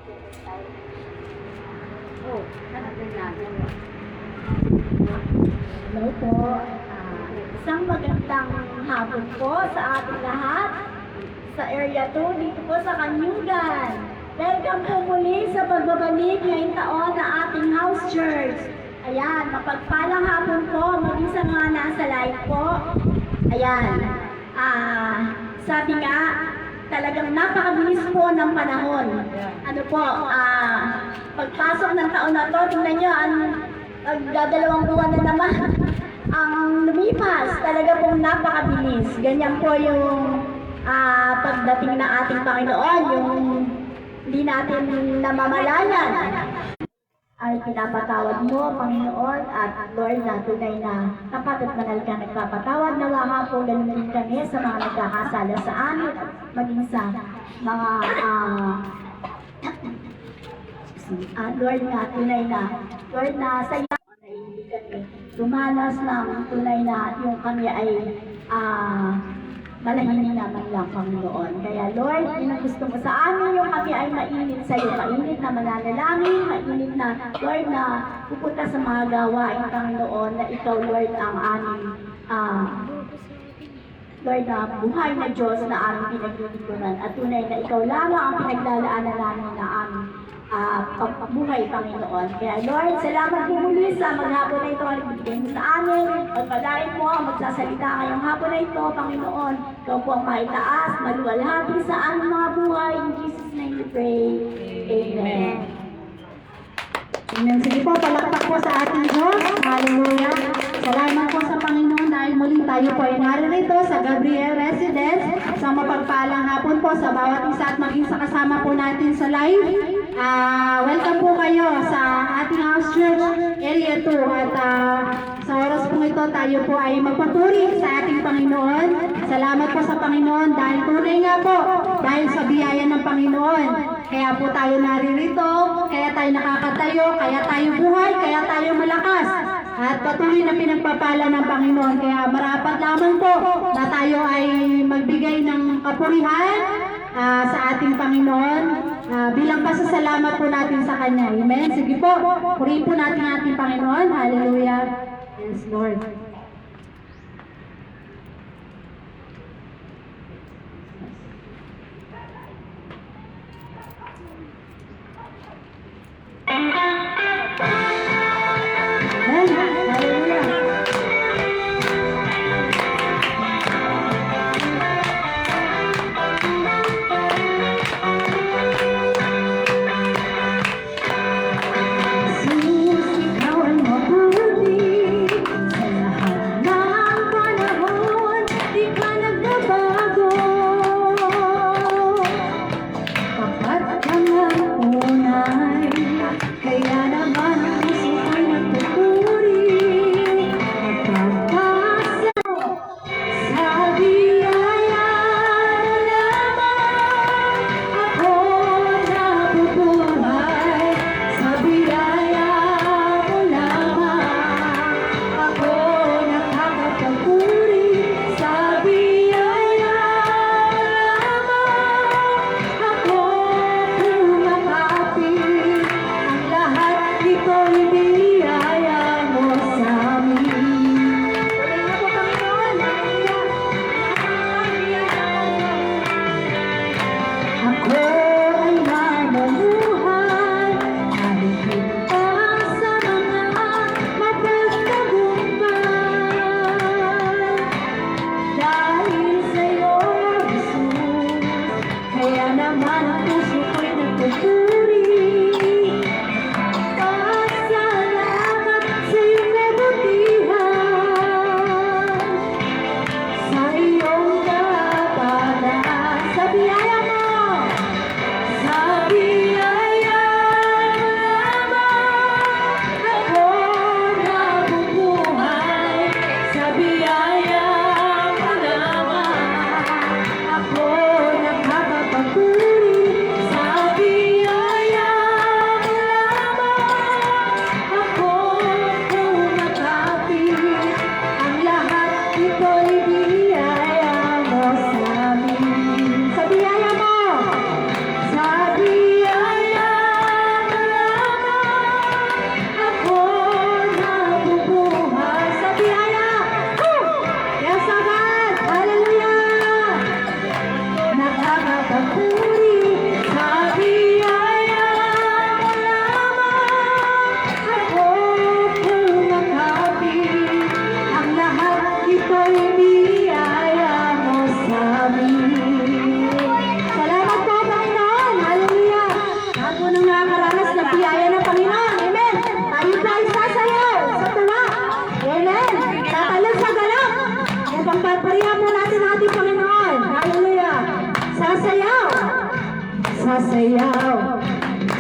Oh, natin natin. Hello po. Isang magandang hapon po sa ating lahat sa Area 2 dito po sa Kanyugan. Welcome po muli sa pagbabalik ngayong taon na ating house church. Ayan, mapagpalang hapon po muli sa mga nasa live po. Ayan, sabi nga, talagang napakabilis po ng panahon. Ano po, pagpasok ng taon na to, tingnan nyo, dadalawang buwan na naman ang lumipas. Talaga pong napakabilis. Ganyan po yung pagdating ng ating Panginoon, yung hindi natin namamalayan. Ay pinapatawad mo, Panginoon, at Lord, na tunay na tapat at manal ka nagpapatawad. Nawa nga po ganun din kami sa mga nagkakasala sa amin, maging sa mga Lord nga, tunay na, Lord na sa iyo ay hindi kami tumalas ng tunay na yung kami ay malahinin naman lang, Panginoon. Kaya Lord, yun ang gusto mo sa amin, yung kami ay mainit sa iyo, mainit na mananalangin, mainit na, Lord, na pupunta sa mga gawain, Panginoon, na ikaw, Lord, ang aming Lord, na buhay na Diyos na aming pinaglilingkuran at tunay na ikaw lamang ang pinaglalaanan namin na aming pagbuhay, Panginoon. Kaya Lord, salamat po muli sa maghapon na ito ang nagbibigay mo sa amin. Pagpalain mo ang magsasalita ngayong hapon na ito, Panginoon. Ikaw po ang maitaas, maluwalhati sa aming mga buhay. In Jesus' name we pray. Amen. Amen. Sige po, palakpak po sa ating Diyos. Hallelujah. Salamat po sa Panginoon dahil muling tayo po ay naririto sa Gabriel Residence. Sa mapagpalang hapon po sa bawat isa at maging sa kasama po natin sa live. Welcome po kayo sa ating house church area 2 at sa oras po ito tayo po ay magpapuri sa ating Panginoon. Salamat po sa Panginoon dahil tunay nga po dahil sa biyaya ng Panginoon. Kaya po tayo naririto, kaya tayo nakakatayo, kaya tayo buhay, kaya tayo malakas. At patuloy na pinagpapala ng Panginoon. Kaya marapat lamang po na tayo ay magbigay ng kapurihan sa ating Panginoon bilang pasasalamat po natin sa Kanya. Amen? Sige po, purihin po natin ang ating Panginoon. Hallelujah. Yes, Lord. sayaw,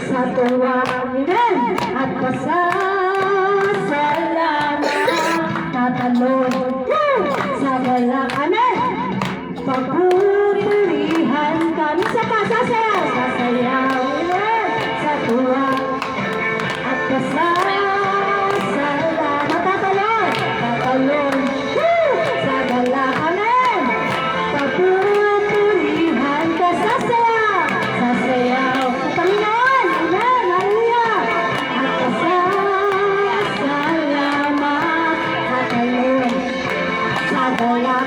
sa tuwa, amen, at pasasalamat, tatalon, sa galak, amen, pagpupurihan kami sa sasayaw, amen, sa tuwa, at pasasalamat, tatalon, sa galak, amen, pagpupurihan ka sa sayaw, sa Panginoon, amen, hallelujah, at pasasalamat, tatalon, sa galak,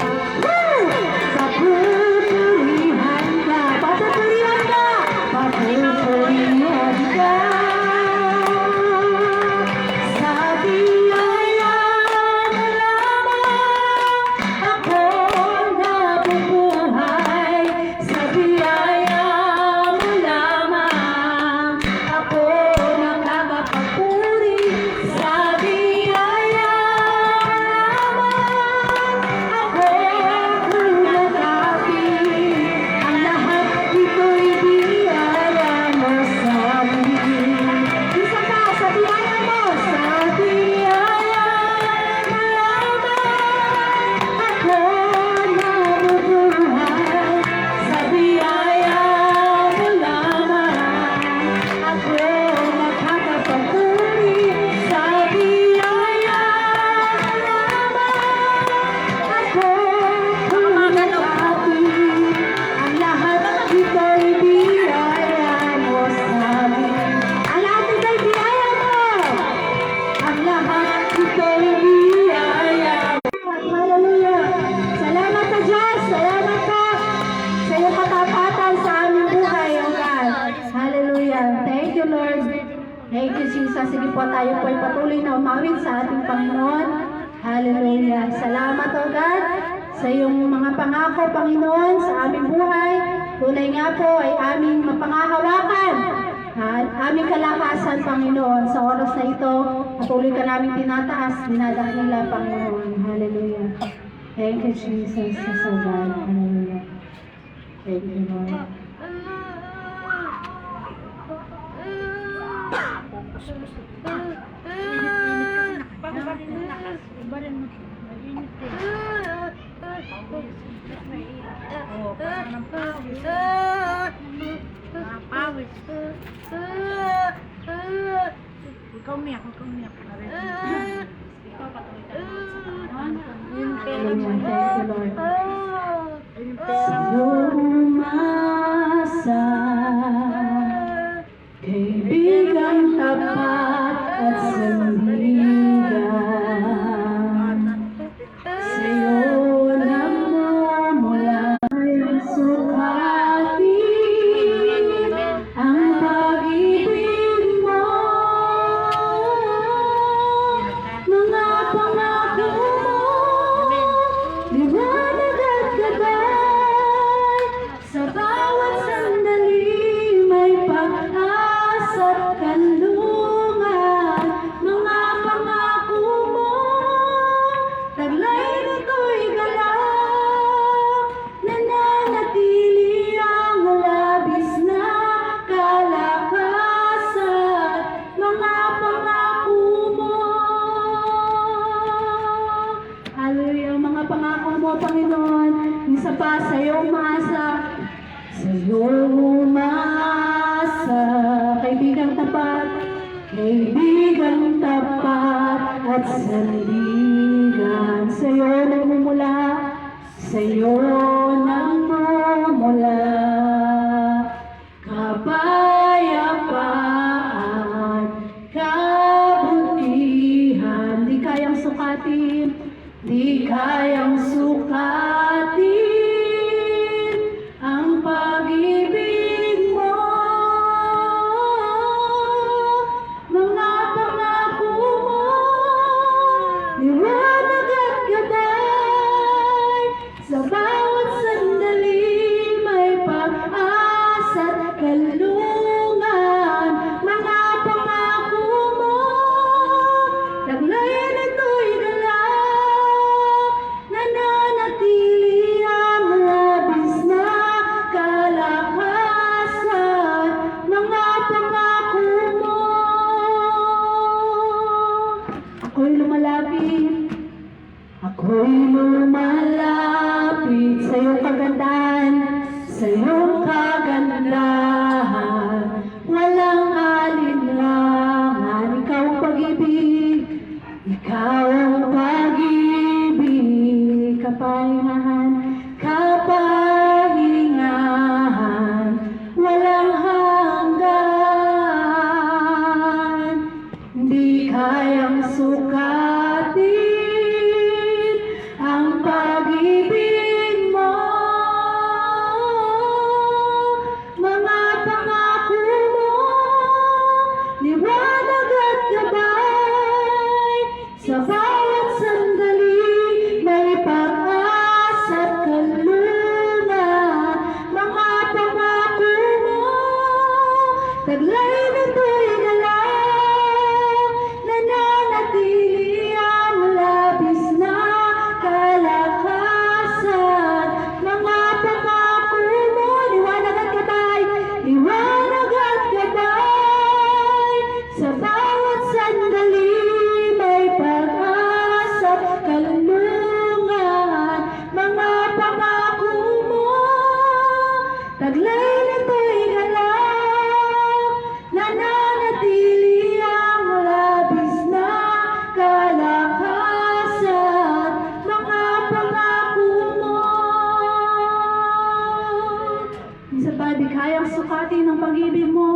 sa pupurihan ka, papupurihan ka, papupurihan ka, sa biyaya mo lamang ako nabubuhay, sa biyaya mo lamang ako nakakapagpuri, sa biyaya mo lamang ako kumakapi, ang lahat ito'y biyaya mo sa amin. Isa pa, sa biyaya mo, sa biyaya mo lamang ako nabubuhay, sa biyaya mo lamang ako nakakapagpuri, sa biyaya mo lamang ako kumakapi, ang lahat ito'y biyaya mo sa amin. Ang lahat ito'y biyaya mo. Ang lahat ito'y biyaya mo. Hallelujah. Salamat sa Diyos. Salamat po sa iyong katapatan sa aming buhay, O God. Hallelujah. Thank you, Lord. Thank you, Jesus. Sige po, tayo po ay patuloy na umawit sa ating Panginoon. Hallelujah. Salamat, O God, sa iyong mga pangako, Panginoon, sa aming buhay. Tunay nga po ay aming mapangahawakan. Aming kalakasan, Panginoon, sa oras na ito, patuloy ka namin tinataas, dinadakila, Panginoon. Hallelujah. Thank you, Jesus, sa God. Hallelujah. Thank you, Lord. Ikaw miyak. Hallelujah. Thank you, Lord. Umasa, kaibigang tapat at sandigan, sa'yo namumula ang sukatin, ang pag-ibig mo, mga pangako mo, liwanag at gabay, sa bawat sandali may pag-asa't kanlungan, mga pangako mo, taglay nito'y galak, nananatili ang labis na kalakasan, mga pangako mo. Hallelujah, mga pangako mo, Panginoon, isa pa sa iyong umasa, sa iyong umasa, kaibigang tapat at sandigan, sa iyo nagmumula, sa iyo nagmumula, kapayapaan, kabutihan, di kayang sukatin, di kayang sukatin ang pag-ibig mo, mga pangako mo, liwanag at gabay, sa bawat lumalapit sa iyong kagandahan, sa iyong kagandahan. Walang alinlangan, ikaw ang pag-ibig, ikaw ang pag-ibig, kapahingahan, kapahingahan, walang hanggan, hindi kayang sukatin ang pag-ibig mo, mga pangako mo, liwanag at gabay, sa bawat sandali may pag-asa at kalulunan, mga pangako mo, taglay nito'y galang, nananatili ang labis na kalakasan, mga pangako mo, liwanag at gabay, liwanag at gabay, sa bawat sandali may pag-asa at kalungan, mga pangako mo, taglay nito'y galang, nananatili ang labis na kalakasan, mga pangako mo. Minsan ba di kayang sukatin ang pag-ibig mo?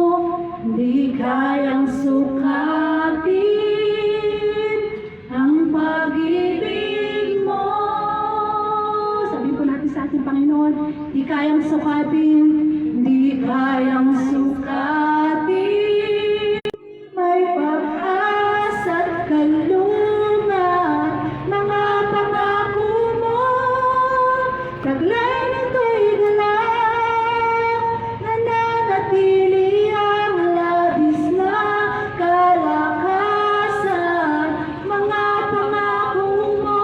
Di kayang sukatin ang pag-ibig mo. Sabihin po natin sa ating Panginoon, di kayang sukatin, di kayang sukatin. May pag-asa at kalungan, mga pangako mo, taglay nito'y galang, nananatili ang labis na kalakasan, mga pangako mo,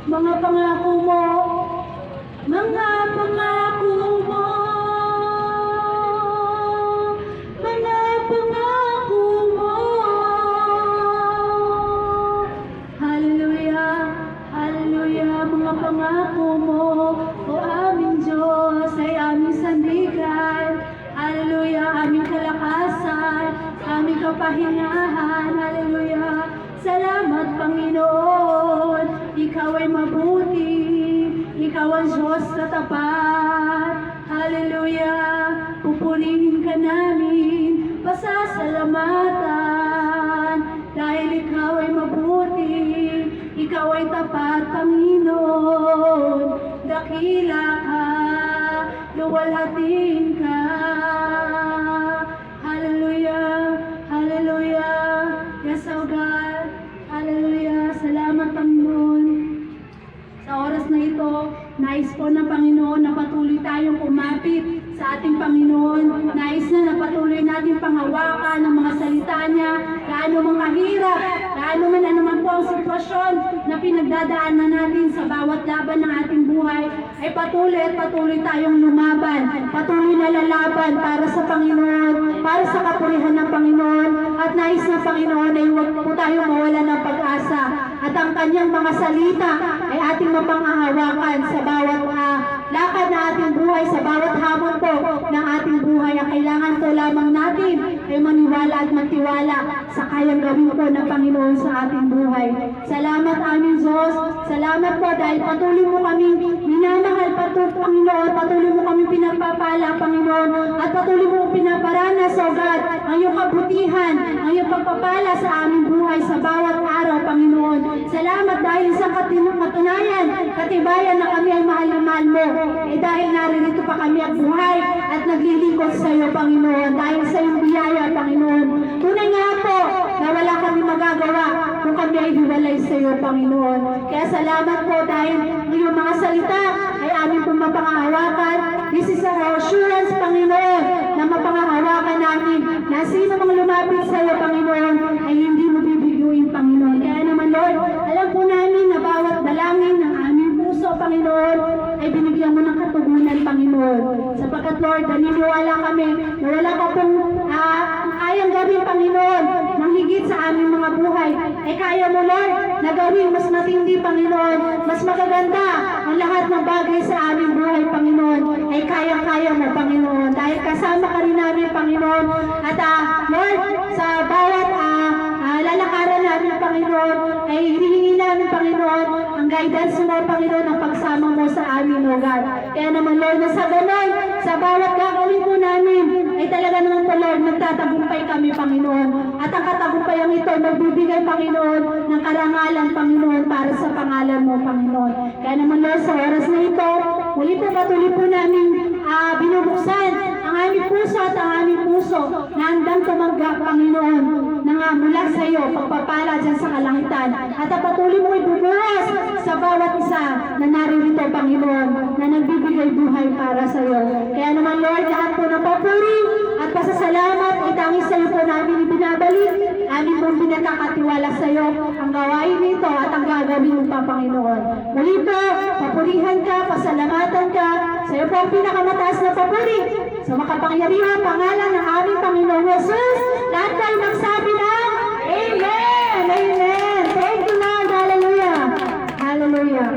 mga pangako mo, mga pangako mo, mga pangako mo. Hallelujah, hallelujah, mga pangako mo, o aming Diyos ay aming sandigan. Hallelujah, aming kalakasan, aming kapahingahan. Hallelujah, salamat Panginoon, ikaw ay mabuti, ikaw ang Diyos na tapat. Hallelujah, pupurihin ka namin, pasasalamatan, dahil ikaw ay mabuti, ikaw ay tapat, Panginoon, dakila ka, luwalhatiin ka. Hallelujah, hallelujah, yes, oh God, hallelujah, salamat Panginoon. Sa oras na ito, nais po ng Panginoon na patuloy tayong kumapit sa ating Panginoon. Nais na patuloy natin panghawakan ng mga salita niya, gaano mga hirap, gaano man anuman po ang sitwasyon na pinagdadaanan natin sa bawat laban ng ating buhay, ay patuloy at patuloy tayong lumaban, patuloy na lalaban para sa Panginoon, para sa kapurihan ng Panginoon, at nais ng Panginoon ay huwag po tayong mawala ng pag-asa, at ang kanyang mga salita ay ating mapanghahawakan sa bawat lakad na ating buhay, sa bawat hamon po ng ating buhay. Ang kailangan po lamang natin ay maniwala at magtiwala sa kayang gawin po ng Panginoon sa ating buhay. Salamat aming Diyos, salamat po dahil patuloy mo kami minamahal, Panginoon, patuloy mo kami pinagpapala, Panginoon, at patuloy mo pinaparanas, O God, ang iyong kabutihan, ang iyong pagpapala sa aming buhay sa bawat araw, Panginoon. Salamat dahil sa katunayan, katibayan na kami ay mahal na mahal mo, dahil naririto pa kami at buhay at naglilingkod sa iyo, Panginoon, dahil sa iyong biyaya, Panginoon. Tunay nga po na wala kami magagawa kung kami ay hiwalay sa iyo, Panginoon. Kaya salamat po dahil iyong mga salita ay aming pong mapangahawakan. This is our assurance, Panginoon, na mapangahawakan namin na sino mang lumapit sa iyo, Panginoon, ay hindi mo bibiguin, Panginoon. Kaya naman, Lord, alam po namin na bawat dalangin ng aming puso, Panginoon, ay binigyan mo ng katugunan, Panginoon. Sapagkat, Lord, naniniwala kami na wala ka pong kayang gawin, Panginoon, nang humigit sa aming mga buhay. Ay kaya mo, Lord, na gawing mas matindi, Panginoon, mas magaganda ang lahat ng bagay sa aming buhay, Panginoon. Ay kaya-kaya mo, Panginoon, dahil kasama ka rin namin, Panginoon. At Lord, sa bawat lalakaran namin, Panginoon, ay hinihingi namin, Panginoon, ang guidance mo, Panginoon, ang pagsama mo sa aming lugar. Kaya naman, Lord, na sa ganon, sa bawat gagawin po namin, ay talaga naman po, Lord, magtatagumpay kami, Panginoon. At ang katagumpayan ito, magbibigay, Panginoon, ng karangalan, Panginoon, para sa pangalan mo, Panginoon. Kaya naman, Lord, sa oras na ito, muli po patuloy po namin binubuksan ang aming puso at ang aming puso na handang tumanggap, Panginoon, na mula sa iyo, pagpapala dyan sa kalangitan. At patuloy mo ibubuhos sa bawat isa na naririto, Panginoon, na nagbibigay buhay para sa iyo. Kaya naman, Lord, lahat po ng papuri at pasasalamat ay tangis sa iyo po namin ibinabalik. Amin pong pinagkakatiwala sa iyo ang gawain nito at ang gagawin mo pa, Panginoon. Muli po, papurihan ka, pasalamatan ka. Sa iyo po ang pinakamataas na papuri. Sa makapangyarihan pangalan ng aming Panginoon Jesus, lahat tayo magsabi ng Amen! Amen! Thank you, Lord! Hallelujah! Hallelujah!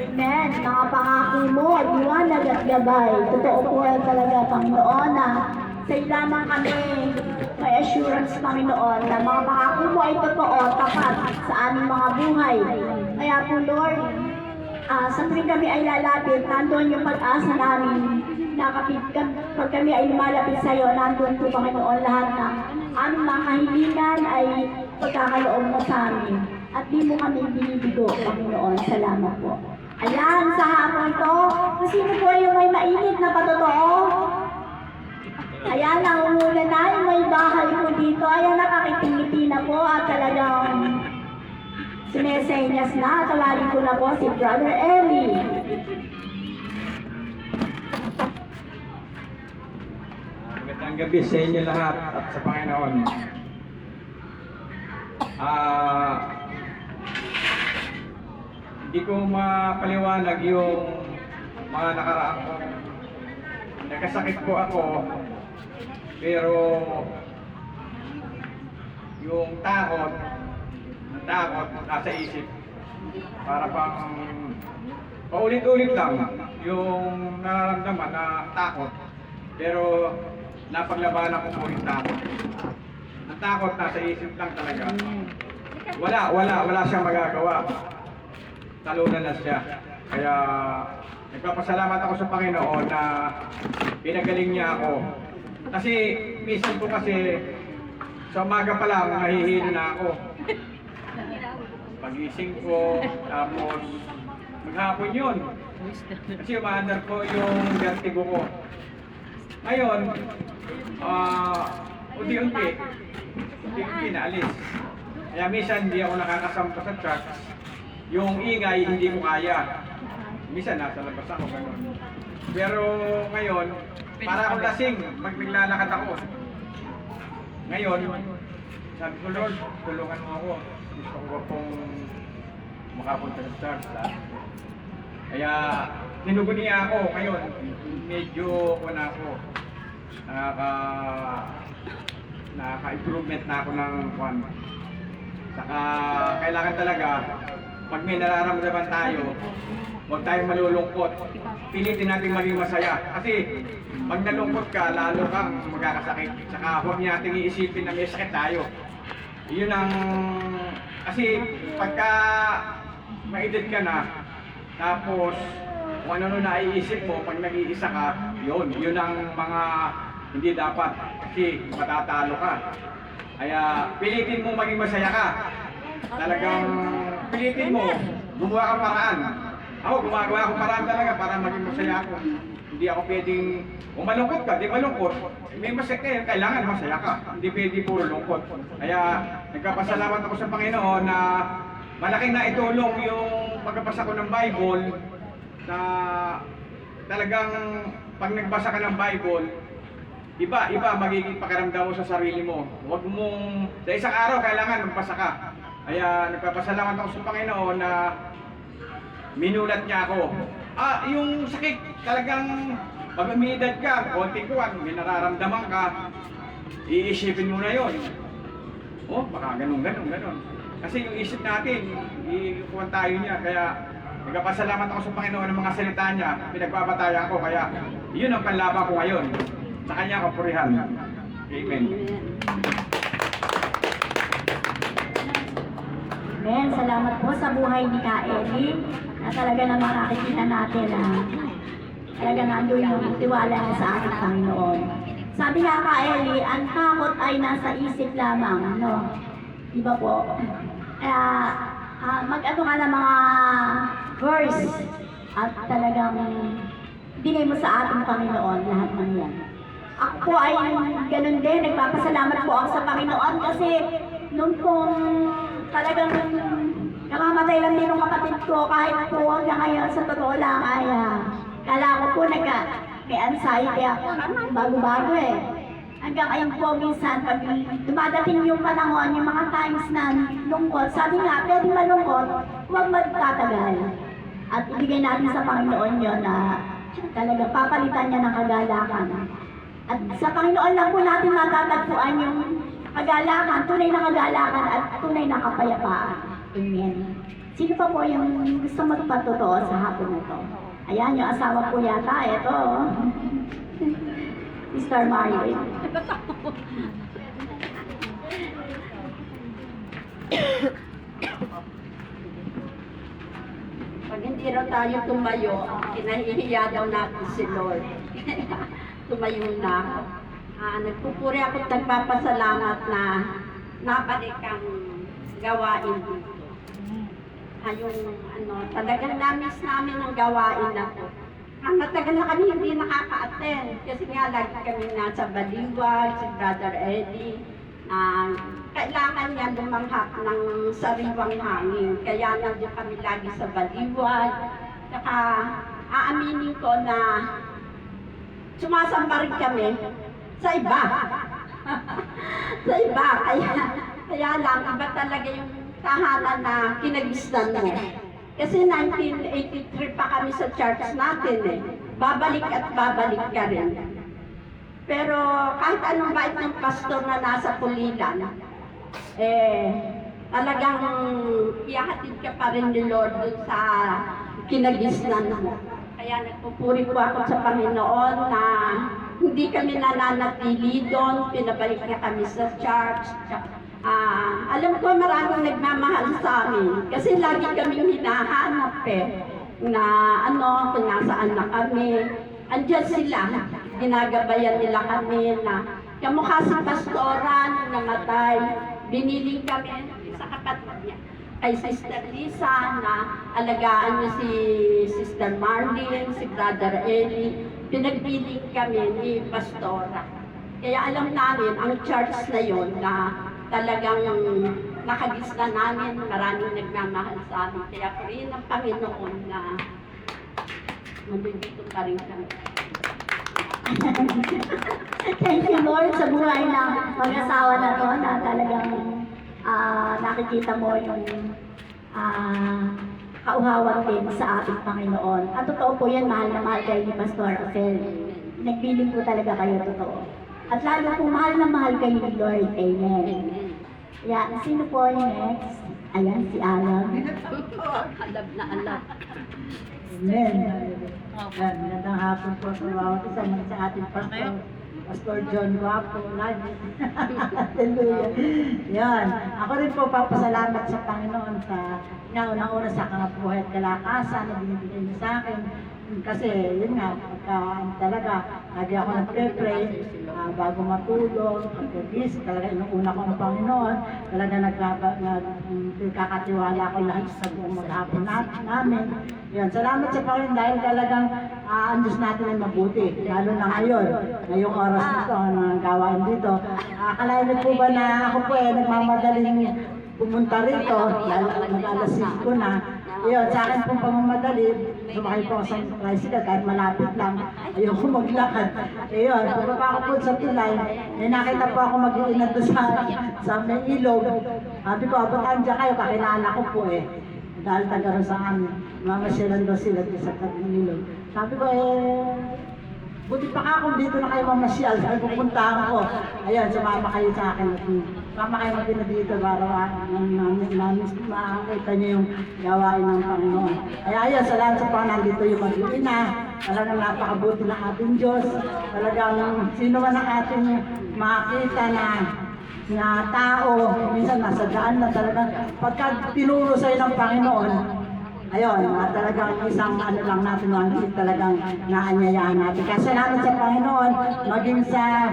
Amen. Mga pangako mo ay liwanag at gabay. Totoo po yan talaga, Panginoon, na sa iyo lamang kami may assurance, Panginoon, na mga pangako mo ay totoo, tapat sa aming mga buhay. Kaya po, Lord, sa tuwing kami ay lalapit, nandun yung pag-asa namin. Pag kami ay lumalapit sa iyo, nandun po, Panginoon, lahat ng aming mga kahilingan ay pagkakaloob mo sa amin. At di mo kami binibigo, Panginoon. Salamat po. Ayan, sa hapon to, kung sino po yung may mainit na patotoo? Ayan, nangungula na yung may bahay po dito. Ayan, nakakitingiti na po at talagang sinesenyas na. Tawagin ko na po si Brother Eli. Magandang gabi sa inyo lahat at sa Panginoon. Hindi ko mapaliwanag yung mga nakaraan ko. Nagkasakit po ako, pero yung takot nasa isip. Para pang paulit-ulit lang yung nararamdaman na takot. Pero napaglabanan ko po yung takot. Ang takot nasa isip lang talaga. Wala siyang magagawa. Talunan na siya. Kaya nagpapasalamat ako sa Panginoon na pinagaling niya ako. Kasi minsan po kasi sa umaga pa lang nahihilo na ako. Pagising ko, tapos maghapon yun. Kasi umaandar ko yung vertigo ko. Ngayon, unti-unti naalis. Kaya minsan hindi ako nakakasampa sa church. Yung ingay, hindi ko kaya. Minsan nasa labas ako, gano'n. Pero ngayon, para akong lasing, maglalakad ako. Ngayon, sabi ko, Lord, tulungan mo ako. Gusto ko pong makapunta sa church. Kaya, tinugon niya ako. Ngayon, medyo ako nakaka-improvement na ako ng kwan. Saka, kailangan talaga, pag may nararamdaman tayo, huwag tayong malulungkot. Pilitin natin maging masaya. Kasi pag nalungkot ka, lalo kang magkakasakit. Saka huwag natin iisipin na may sakit tayo. Yun ang... Kasi pagka maedad ka na, tapos kung ano na naiisip mo, pag nag-iisa ka, yun ang mga hindi dapat. Kasi matatalo ka. Kaya pilitin mo maging masaya ka. Talagang pilitin mo, gumawa kang paraan. Ako, gumagawa akong paraan talaga para maging masaya ako. Hindi ako pwedeng, kung malungkot ka, di malungkot. May masaya, kailangan masaya ka. Hindi pwede puro lungkot. Kaya nagpapasalamat ako sa Panginoon na malaking naitulong yung pagkabasa ko ng Bible na talagang pag nagbasa ka ng Bible, iba magiging pakiramdam mo sa sarili mo. Huwag mong, sa isang araw kailangan magbasa ka. Kaya nagpapasalamat ako sa Panginoon na minulat niya ako. Yung sakit, talagang pag umiidad ka, konting kuwan, may nararamdaman ka, iisipin mo na yun. Oh, baka ganun. Kasi yung isip natin, ikukuhan tayo niya. Kaya nagpapasalamat ako sa Panginoon ng mga salita niya. Pinagbabatayan ko. Kaya yun ang panlaban ko ngayon. Sa kanya ako purihan. Amen. Amen. Salamat po sa buhay ni Ka Eli na talaga namang nakikita natin na talaga nandun yung tiwala niya sa ating Panginoon. Sabi nga Ka Eli, ang takot ay nasa isip lamang, no? Diba po? Kaya mag-ano ka ng mga verse at talagang binigay mo sa ating Panginoon lahat ng yan. Ako po ay ganun din, nagpapasalamat po ako sa Panginoon kasi nung pong talagang namamatay lang din ng kapatid ko kahit po hanggang ngayon sa totoo lang ay kala ko po may anxiety ako, bago-bago eh. Hanggang ayun po minsan pag dumadating yung panahon, yung mga times na lungkot, sabi nga, pwede malungkot, huwag magtatagal. At ibigay natin sa Panginoon yun na talaga papalitan niya ng kagalakan. At sa Panginoon lang po natin matatagpuan yung kagalakan, tunay na kagalakan at tunay na kapayapaan. Amen. Sino pa po yung gusto magpatotoo sa hapon na to? Ayan, yung asawa po yata, ito. Mr. Mario. Pag hindi raw tayo tumayo, kinahihiya daw natin si Lord. Tumayo na ako. Nagpupuri ako at nagpapasalamat na nabalik ang gawain dito. Talagang namis namin ang gawain na to. Matagal na kami hindi nakaka-attend kasi nga lagi kami nasa Baliwag, si Brother Eddie, kailangan niya lumanghap ng sariwang hangin. Kaya nandiyan kami lagi sa Baliwag. Saka aaminin ko na sumasamba rin kami sa iba. Sa iba. Kaya lang, iba talaga yung tahanan na kinagisnan mo. Kasi 1983 pa kami sa church natin eh. Babalik at babalik ka rin. Pero kahit anong bait ng pastor na nasa Pulilan, talagang ihahatid ka pa rin ni Lord dun sa kinagisnan mo. Kaya nagpupuri po ako sa Panginoon na hindi kami nananatili doon, pinabalik na kami sa church. Alam ko maraming nagmamahal sa amin kasi lagi kaming hinahanap na kung nasaan na kami. Andiyan sila, ginagabayan nila kami na kamukha si Pastora nung namatay, biniling kami sa kapatid niya. Kay Sister Lisa na alagaan niya si Sister Marlene, si Brother Eli, pinagbiling kami ni Pastora. Kaya alam namin ang church na yon na talagang nakagisna namin, maraming nagmamahal sa amin. Kaya po rin ang Panginoon na nandito pa rin kami. Thank you Lord sa buhay ng mag-asawa na to na talagang nakikita mo yung kauhawan din sa ating Panginoon. At totoo po yan, mahal na mahal kayo ni Pastor Ophel. Nagbiling po talaga kayo, totoo. At lalo po mahal na mahal kayo ni Lord. Amen. Yan, sino po yung next? Ayan, si Alam. Alab na alab. Amen. Yan, magandang hapon po sa bawat isa man sa ating Pastor John Guapo. Hallelujah. Yan. Ako rin po papasalamat sa Panginoon sa una sa kanabuhay at kalakasan na binibigay niyo sa akin. Kasi yun nga, talaga, lagi ako nagpe-pray bago matulog, pagkagising, talaga inuuna ko ng Panginoon, talaga nagkakatiwala ko lahat sa buong maghapon namin. Yun, salamat sa Panginoon dahil talagang ang Diyos natin ay mabuti, lalo na ngayon, ngayong oras nito, ng gawain dito. Akalain niyo po ba na ako po nagmamadaling pumunta rito, nag-alas 5 ko na. Yun, sa akin pong pamamadali, sumakay po ako sa tricycle kahit malapit lang, ayoko maglakad. Ayun, pagpapa ako po sa tulay, nakita po ako mag-iinad sa may ilog. Sabi ko, abataan dyan kayo, kakilala ko po dahil taga sa amin, mamasyalan daw sila sa tabing ilog. Sabi ko, Buti pa ka kung dito na kayo mamasyal, dahil pupuntahan ko. Ayan, sumama kayo sa akin. Sumama kayo magkina dito para makakita niyo yung gawain ng Panginoon. Kaya ayan, salamat sa Panginoon, nandito yung mag-ina. Talagang napakabuti ng ating Diyos. Talagang sino man ang ating makita na tao, minsan nasa daan na talagang pagka tinuro sa'yo ng Panginoon, ayun, talagang isang ano lang natin, talagang naanyayahan natin. Kaya salamat sa Panginoon, maging sa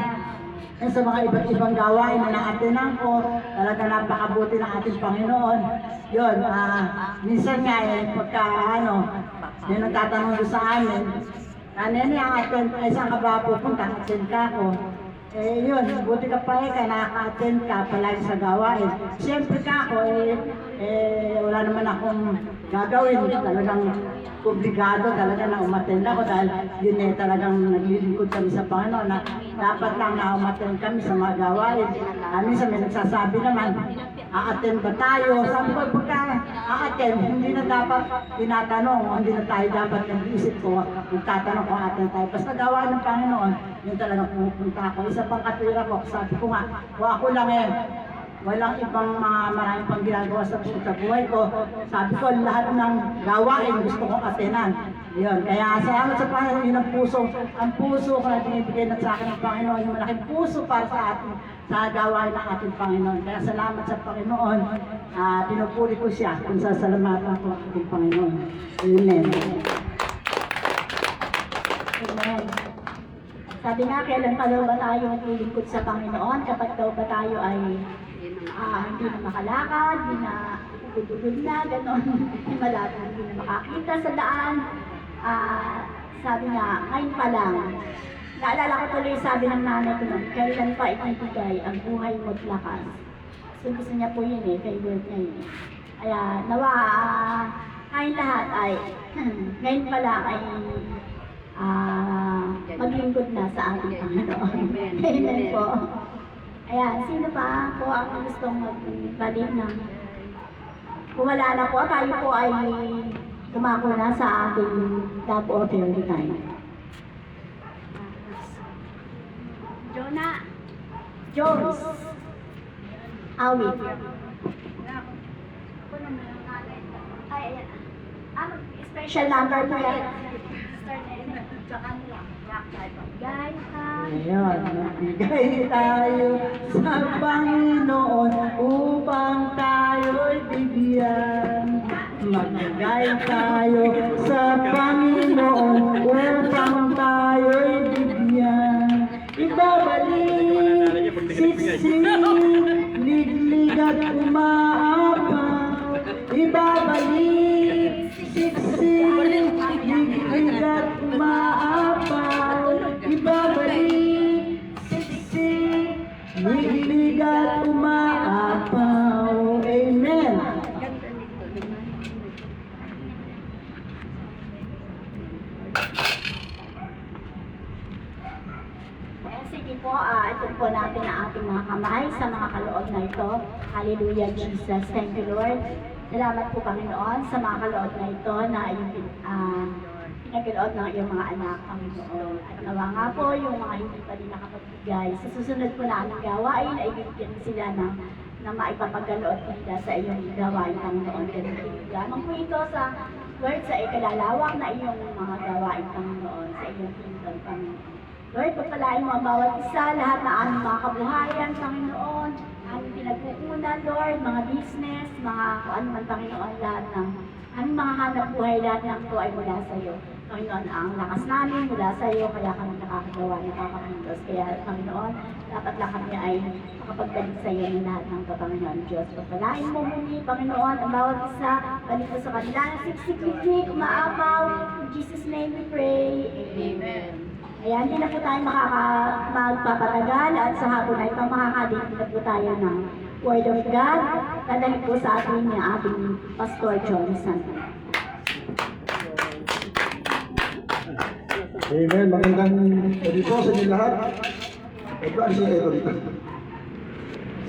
mga iba't ibang gawain na naatinan ko, talagang napakabuti ng ating Panginoon. Yun, minsan nga pagka yung nagtatanong doon sa amin, ano yung atin, ay saan ka ba pupunta? Atin ka ko. Yun, buti ka pa kaya nakaka-attend ka palagi sa gawain. Siyempre ka ako, wala naman akong gagawin. Talagang obligado talaga na umattend ako dahil yun talagang naglilingkod kami sa Panginoon na dapat lang na umattend kami sa mga gawain. Minsan may nagsasabi naman, a-attend ba tayo? Sabi ko, pagka a-attend, hindi na dapat tinatanong, hindi na tayo dapat nag-iisip ko, magtatanong kung a-attend tayo. Basta gawain ng Panginoon, yun talagang pupunta ako. Isa pang katwira ko, sabi ko nga, ako lang walang ibang maraming pang ginagawa sa buhay ko. Sabi ko, lahat ng gawain gusto kong atenan. Yun, kaya salamat sa Panginoon, yun ang puso ko na binibigay na sa akin ng Panginoon, yung malaking puso para sa atin, sa gawain ng ating Panginoon. Kaya salamat sa Panginoon, pinupuri ko siya kung sasalamatan ko ang ating Panginoon. Amen. Amen. Sabi nga, kailan pa daw ba tayo maglilingkod sa Panginoon kapag daw ba tayo ay hindi na makalakad, hindi na ugod-ugod na, gano'n. Hindi na makakita sa daan. Sabi nga, ngayon pa lang, naalala ko tuloy sabi ng nanay ko nun, kailan pa ibibigay ang buhay mo't lakas. So gusto niya po yun kay Lord niya yun. Kaya nawa, ngayon lahat ay, ngayon pa lang ay maglingkod na sa ating Panginoon. Amen po. Ayan, sino pa po ang gustong magbalik ng kung wala na po, tayo po ay tumako na sa ating love offering time. Jonah Jones Awit. Ay, ayan. Special number po yan. Guys, Ngayon, magbigay tayo sa Panginoon upang tayo'y bigyan. Magbigay tayo sa Panginoon upang tayo'y bigyan. Ibabalik, siksik, liglig at umaapaw. Ibabalik, siksik, liglig at umaapaw. Ibabalik, siksik, liglig at umaapaw. Amen. sige po, ito po natin ang ating mga kamay sa mga kaloob na ito. Hallelujah, Jesus. Thank you, Lord. Salamat po, Panginoon, sa mga kaloob na ito na pinagkaloob ng iyong mga anak, Panginoon. At nawa nga po yung mga hindi pa din nakapagbigay. Sa susunod po na aming gawain ay bibigyan sila na maipapagkaloob nila sa iyong gawain, Panginoon. Lamang po ito sa Lord, sa ikalalawak na iyong mga gawain, Panginoon, sa iyong kingdom, Panginoon. Lord, pagpalain mo ang bawat isa, lahat na aming mga kabuhayan, Panginoon, aming pinagkukunan, Lord, mga business, mga kung ano man, Panginoon, lahat ng aming mga hanap buhay, lahat ng ito ay mula sa iyo. Panginoon, ang lakas namin mula sa iyo, kaya kami nakakagawa, nakakapuntos. Kaya, Panginoon, dapat lang kami ay makapagbalik sa iyo ng lahat ng Panginoon Diyos. Pagpalain mo muli, Panginoon, ang bawat isa, balik mo sa kanila na siksik-siksik, umaapaw. In Jesus' name we pray. Amen. Ayan, hindi na po tayo magpapatagal at sa hapon na ito makakadito na po tayo ng Word of God. Dadalhin po sa atin yung ating Pastor Johnson. Amen. Magandang gabi po sa inyo lahat. Ito, ano siya ito dito?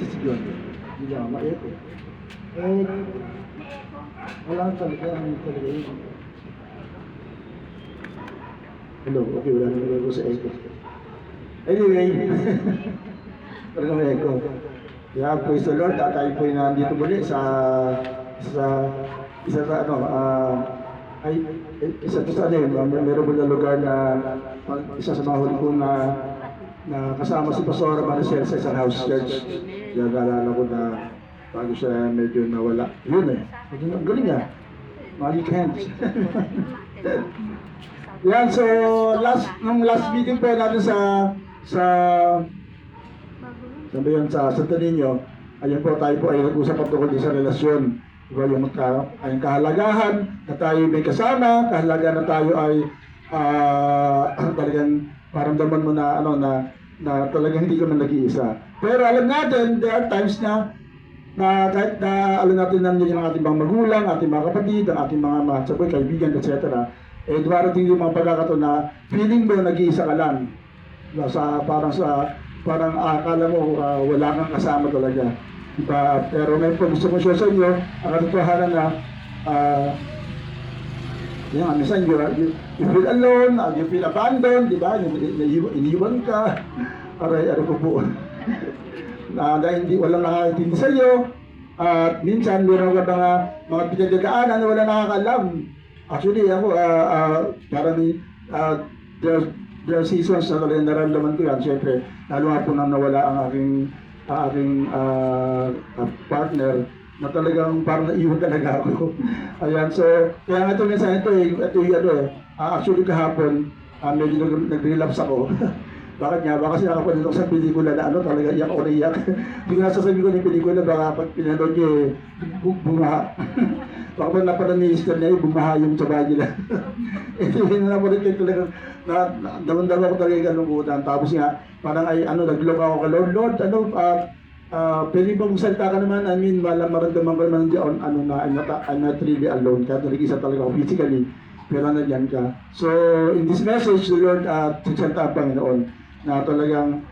Sisigyon. Hindi lang, mait eh. Wala talaga ang talaga yun. Hello, okay, wala naman ako sa echo. Anyway, talaga may echo. Kaya praise the Lord, at tayo po yung nandito muli sa isa sa ano, isa to sa ano yun, meron po na lugar na isa sa mga huli ko na kasama si Pastor Maricel sa isang house church. Kaya naalala ko na bago siya medyo nawala. Yun eh, ang galing niya. Magic hands. Yan, so nung last meeting po natin sabi yun, sa Santo Niño, ayun po tayo po ay nag-usap tungkol din sa relasyon. Diba, yung kahalagahan na tayo may kasama, kahalagahan na tayo ay talagang paramdaman mo na na talagang hindi ka man nag-iisa. Pero alam natin, there are times na kahit na alam natin nandiyan yung ating mga magulang, ating mga kapatid, ang ating mga sabay, kaibigan, etc. Eh, darating yung mga pagkakataon na feeling mo nag-iisa ka lang. Parang akala mo wala kang kasama talaga. Diba? Pero ngayon po gusto ko share sa inyo ang katotohanan na minsan you feel alone, you feel abandoned, diba? Iniwan ka. Aray ko po. Dahil walang nakakaintindi sa iyo. At minsan meron ka mga pinagdadaanan na wala nakakaalam. Actually ako parang there are seasons na talagang naramdaman ko yan. Siyempre, lalo nga po nang nawala ang aking partner na talagang parang naiwan talaga ako. Ayan, so kaya nga ito minsan actually kahapon medyo nag-relapse ako. Bakit nga? Baka sinakapan nito sa pelikula na talaga iyak o naiyak. Hindi ko nasasabi ko ng pelikula, baka pag pinanood niyo bumaha. Baka pa napanood ni Easter niya, bumaha yung tsaba nila. Hindi na napanood ko talaga, daman-daman ko talaga yung kalungkutan. Tapos nga, parang ay naglong ako ka Lord, pwede bang salita ka naman? I mean, maramdaman ko naman diyan, I'm not really alone. Kaya nag-isa talaga ako physically. Pero nandiyan ka. So, in this message, the Lord, salita ang Panginoon na talagang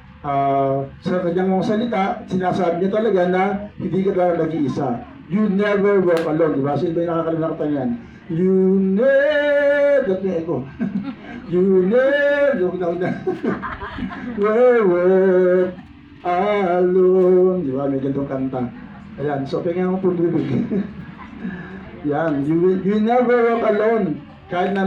sa kanyang mga salita, sinasabi niya talaga na hindi ka talaga nag-iisa. You never walk alone, di ba? Sino ba yung nakakalimutan yan? You never, you never walk alone, di ba? May gandong kanta. Ayan, so pengen ako po bibig. Yan, you never walk alone. Kahit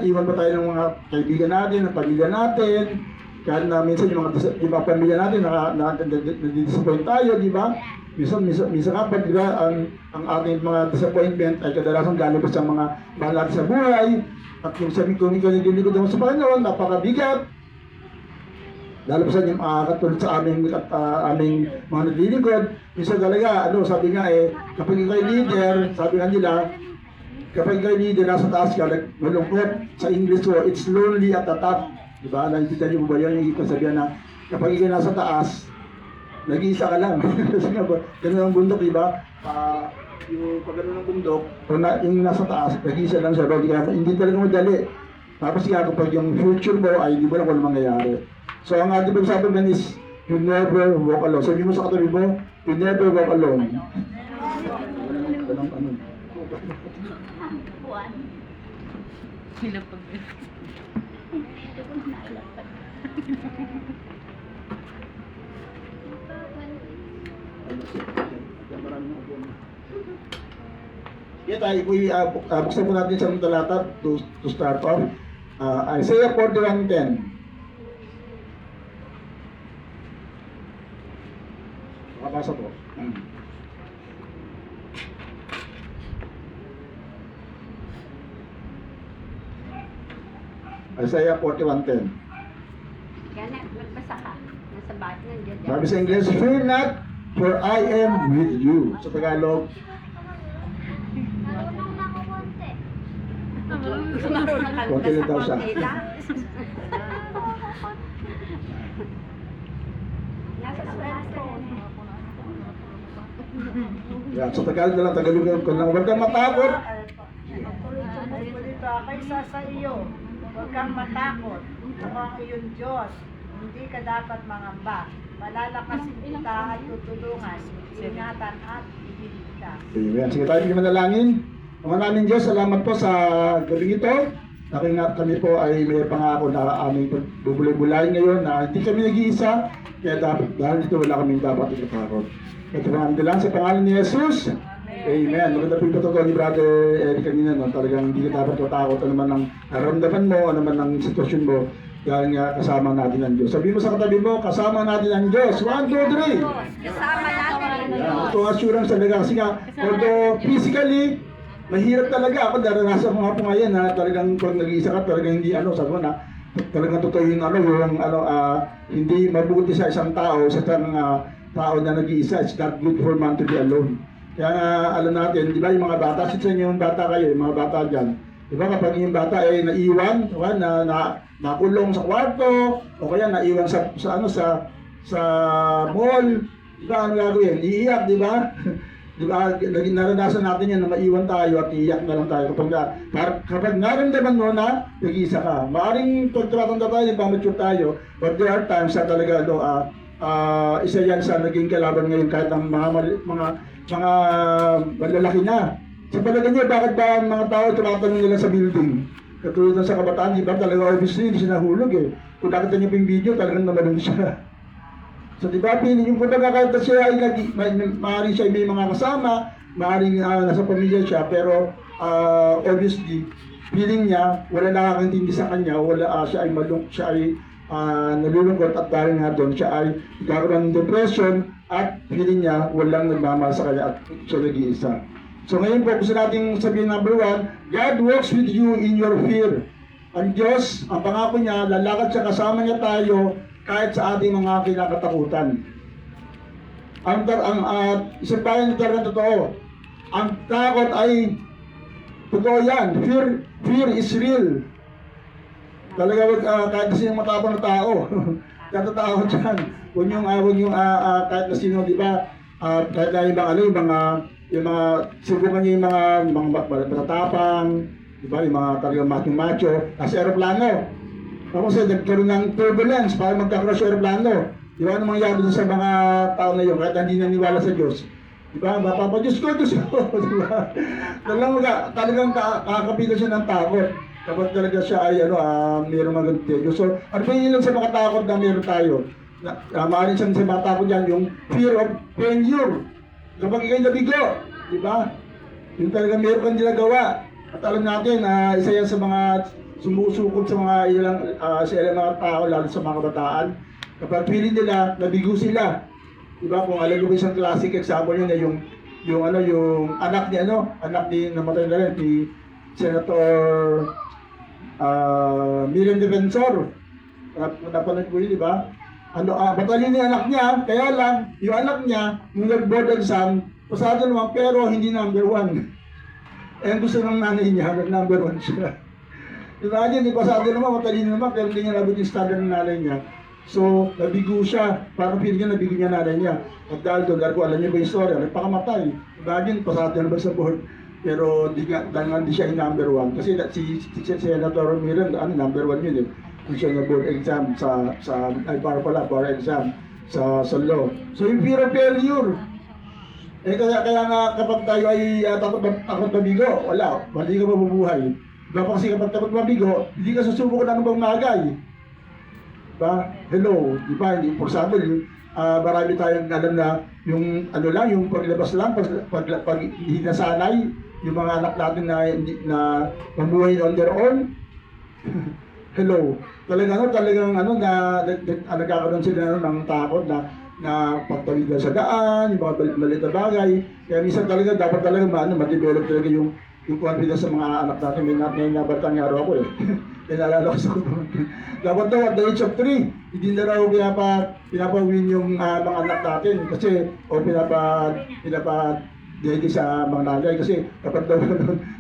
iwan pa tayo ng mga kaibigan natin, ng pamilya natin, kahit na minsan yung mga pamilya natin na-disappoint tayo, di ba? Minsan kapag ang ating mga disappointment ay kadalasan galing pa sa mga mahal natin sa buhay, at yung sabi ko, ikaw nililingkod naman sa Panginoon, napakabigat. Lalo pa sa inyo, katulad sa aming mga naglilingkod, minsan talaga, sabi nga kapag ikaw leader, sabi nga nila, kapag ikaw leader, nasa taas ka, malungkot, sa English ko, it's lonely at the top. Diba? Nakikita niyo ba yun? Yung sabihan na, kapag ikaw nasa taas, nag-iisa ka lang. Kasi nga ba, ganun ang bundok, diba? Yung pag ganun ang bundok, yung nasa taas, nag-iisa lang siya. Hindi talaga madali. Tapos nga, kapag yung future mo, ay hindi mo lang kung ano mangyayari. So, ang ating pag-usapan is, you never walk alone. Sabi mo sa katabi mo, you never walk alone. Kaya tayo, buksan po natin sa talata to start off. Isaiah 41:10. Makabasa po. Isaiah 41:10. Ganit, magbasa ka. Nasa bahay nandiyan. Sabi sa English, fear not, for I am with you. Sa Tagalog, konti lang daw siya. Yan, sa Tagalog na lang, Tagalog ko lang. Huwag kang matakot. Dito, kaysa sa iyo, huwag kang matakot. Ako ang iyong Diyos. Hindi ka dapat mangamba. Malalakasin kita at tutulungan. Ingatan at ihilig ka. Amen. Sige tayo, bigyan manalangin. Ang maraming Diyos, salamat po sa gabing ito. kami po ay may pangako na aming bubulay-bulayin ngayon na hindi kami nag-iisa, kaya dapat, dahil dito wala kaming dapat itatakot. Ito na lang sa pangalan ni Jesus. Amen. Maganda po yung totoo ni Brother Eric kanina, no? Talagang hindi ka dapat matakot ano man ang naramdaman mo, ano man ang sitwasyon mo, dahil nga kasama natin ang Diyos. Sabihin mo sa katabi mo, kasama natin ang Diyos. 1, 2, 3. Kasama natin. Ito assurance talaga kasi nga, although physically, mahirap talaga ako, naranasan ko nga po ngayon na talagang pag nag-iisa ka, talagang hindi sabi ko na, talagang totoo yung hindi mabuti sa isang tao, sa isang tao na nag-iisa, it's not good for man to be alone. Kaya alam natin, di ba yung mga bata, since yung bata kayo, yung mga bata dyan, di ba kapag yung bata ay naiwan, diba, nakulong sa kwarto, o kaya naiwan sa mall, di ba ano gagawin? Iiyak, di ba? Di ba, naranasan natin yan na maiwan tayo at iiyak na lang tayo kapag naramdaman mo na nag-iisa ka. Maaring pagtratanda tayo, pamature tayo, but there are times na talaga isa yan sa naging kalaban ngayon kahit ang mga malalaki na. Sa palagay niyo, bakit ba ang mga tao tumatanong nila sa building? Katulad sa kabataan, di ba talaga obviously hindi siya nahulog eh. Kung nakita niyo po yung video, talagang namalun siya. So di ba, yung kumbaga kahit siya ay maaaring siya may mga kasama, maaaring nasa pamilya siya, pero obviously, feeling niya, wala nakakintindi sa kanya, siya ay nalulungkot at dahil nga doon, siya ay nagkaroon ng depression at feeling niya walang nagmamahal sa kanya at siya nag-iisa. So ngayon po, gusto natin sabihin number 1, God works with you in your fear. Ang Diyos, ang pangako niya, lalakad siya kasama niya tayo kahit sa ating mga kinakatakutan. Isang tayo na talagang totoo. Ang takot ay totoo yan. Fear is real. Talaga kahit na sinong matapang na tao. Katatakot yan. Huwag yung kahit na sino, di ba? Kahit na yung mga subukan niyo yung mga matatapang, di ba? Yung mga talagang macho, nasa aeroplano. Tapos nagkaroon ng turbulence para magka-crash aeroplano. Di ba ano mangyari sa mga tao na yun, kahit hindi naniwala sa Diyos. Di ba? Diyos ko. Di ba? Talagang kakakapitan siya ng takot. Kapag talaga siya ay mayroong magandang Diyos. So, ano ba yun lang sa mga takot na mayroon tayo? Maaaring siyang sa mga takot yan, yung fear of failure. Kapag ikaw'y nabigo, di ba? Yung talaga mayroon kang ginagawa. At alam natin na isa yan sa mga sumusukod sa mga ilang mga tao, lalo sa mga kabataan. Kapag feeling nila, nabigo sila. Di ba? Kung alam mo isang classic example yun, yung anak ni namatay na rin, ni Senator Miriam Defensor. Napanood ko yun, di ba? Batalyon ni anak niya, kaya lang, yung anak niya, yung nag-board exam, pasado naman, pero hindi number 1. Eh, gusto ng nanay niya, number 1 siya. Imagine, di pasado naman, matalino naman, pero hindi niya nabot yung standard ng nanay niya. So, nabigo siya, parang feeling niya, nabigo niya nanay niya. At dahil doon, alam niyo ba yung story, nagpakamatay. Imagine, pasado naman sa board. Pero dahil hindi siya yung number 1. Kasi si Senator Miriam, number 1 yun eh. Hindi siya na-board exam bar exam sa law. So yung fear of failure. Kaya nga kapag tayo ay takot mabigo, hindi ka mabubuhay. Diba kasi kapag takot mabigo, hindi ka susubukan ng bang magay. Diba? Hello, diba? For example, marami tayong alam na yung yung paglabas lang, pag hindi nasanay, yung mga anak natin na mabuhay on their own. Hello. Talagang nagkakaroon sila ng takot na pagtawid sa daan, yung mga maliit na bagay. Kaya minsan talaga, dapat talaga ma-develop talaga yung confidence sa mga anak natin. May nabatang araw ako eh. Pinalala ko sa kutunan. Dapat daw at the age of 3, hindi na raw pinapawin yung mga anak natin. Kasi, pinapa-dede sa mga nanay. Kasi kapag daw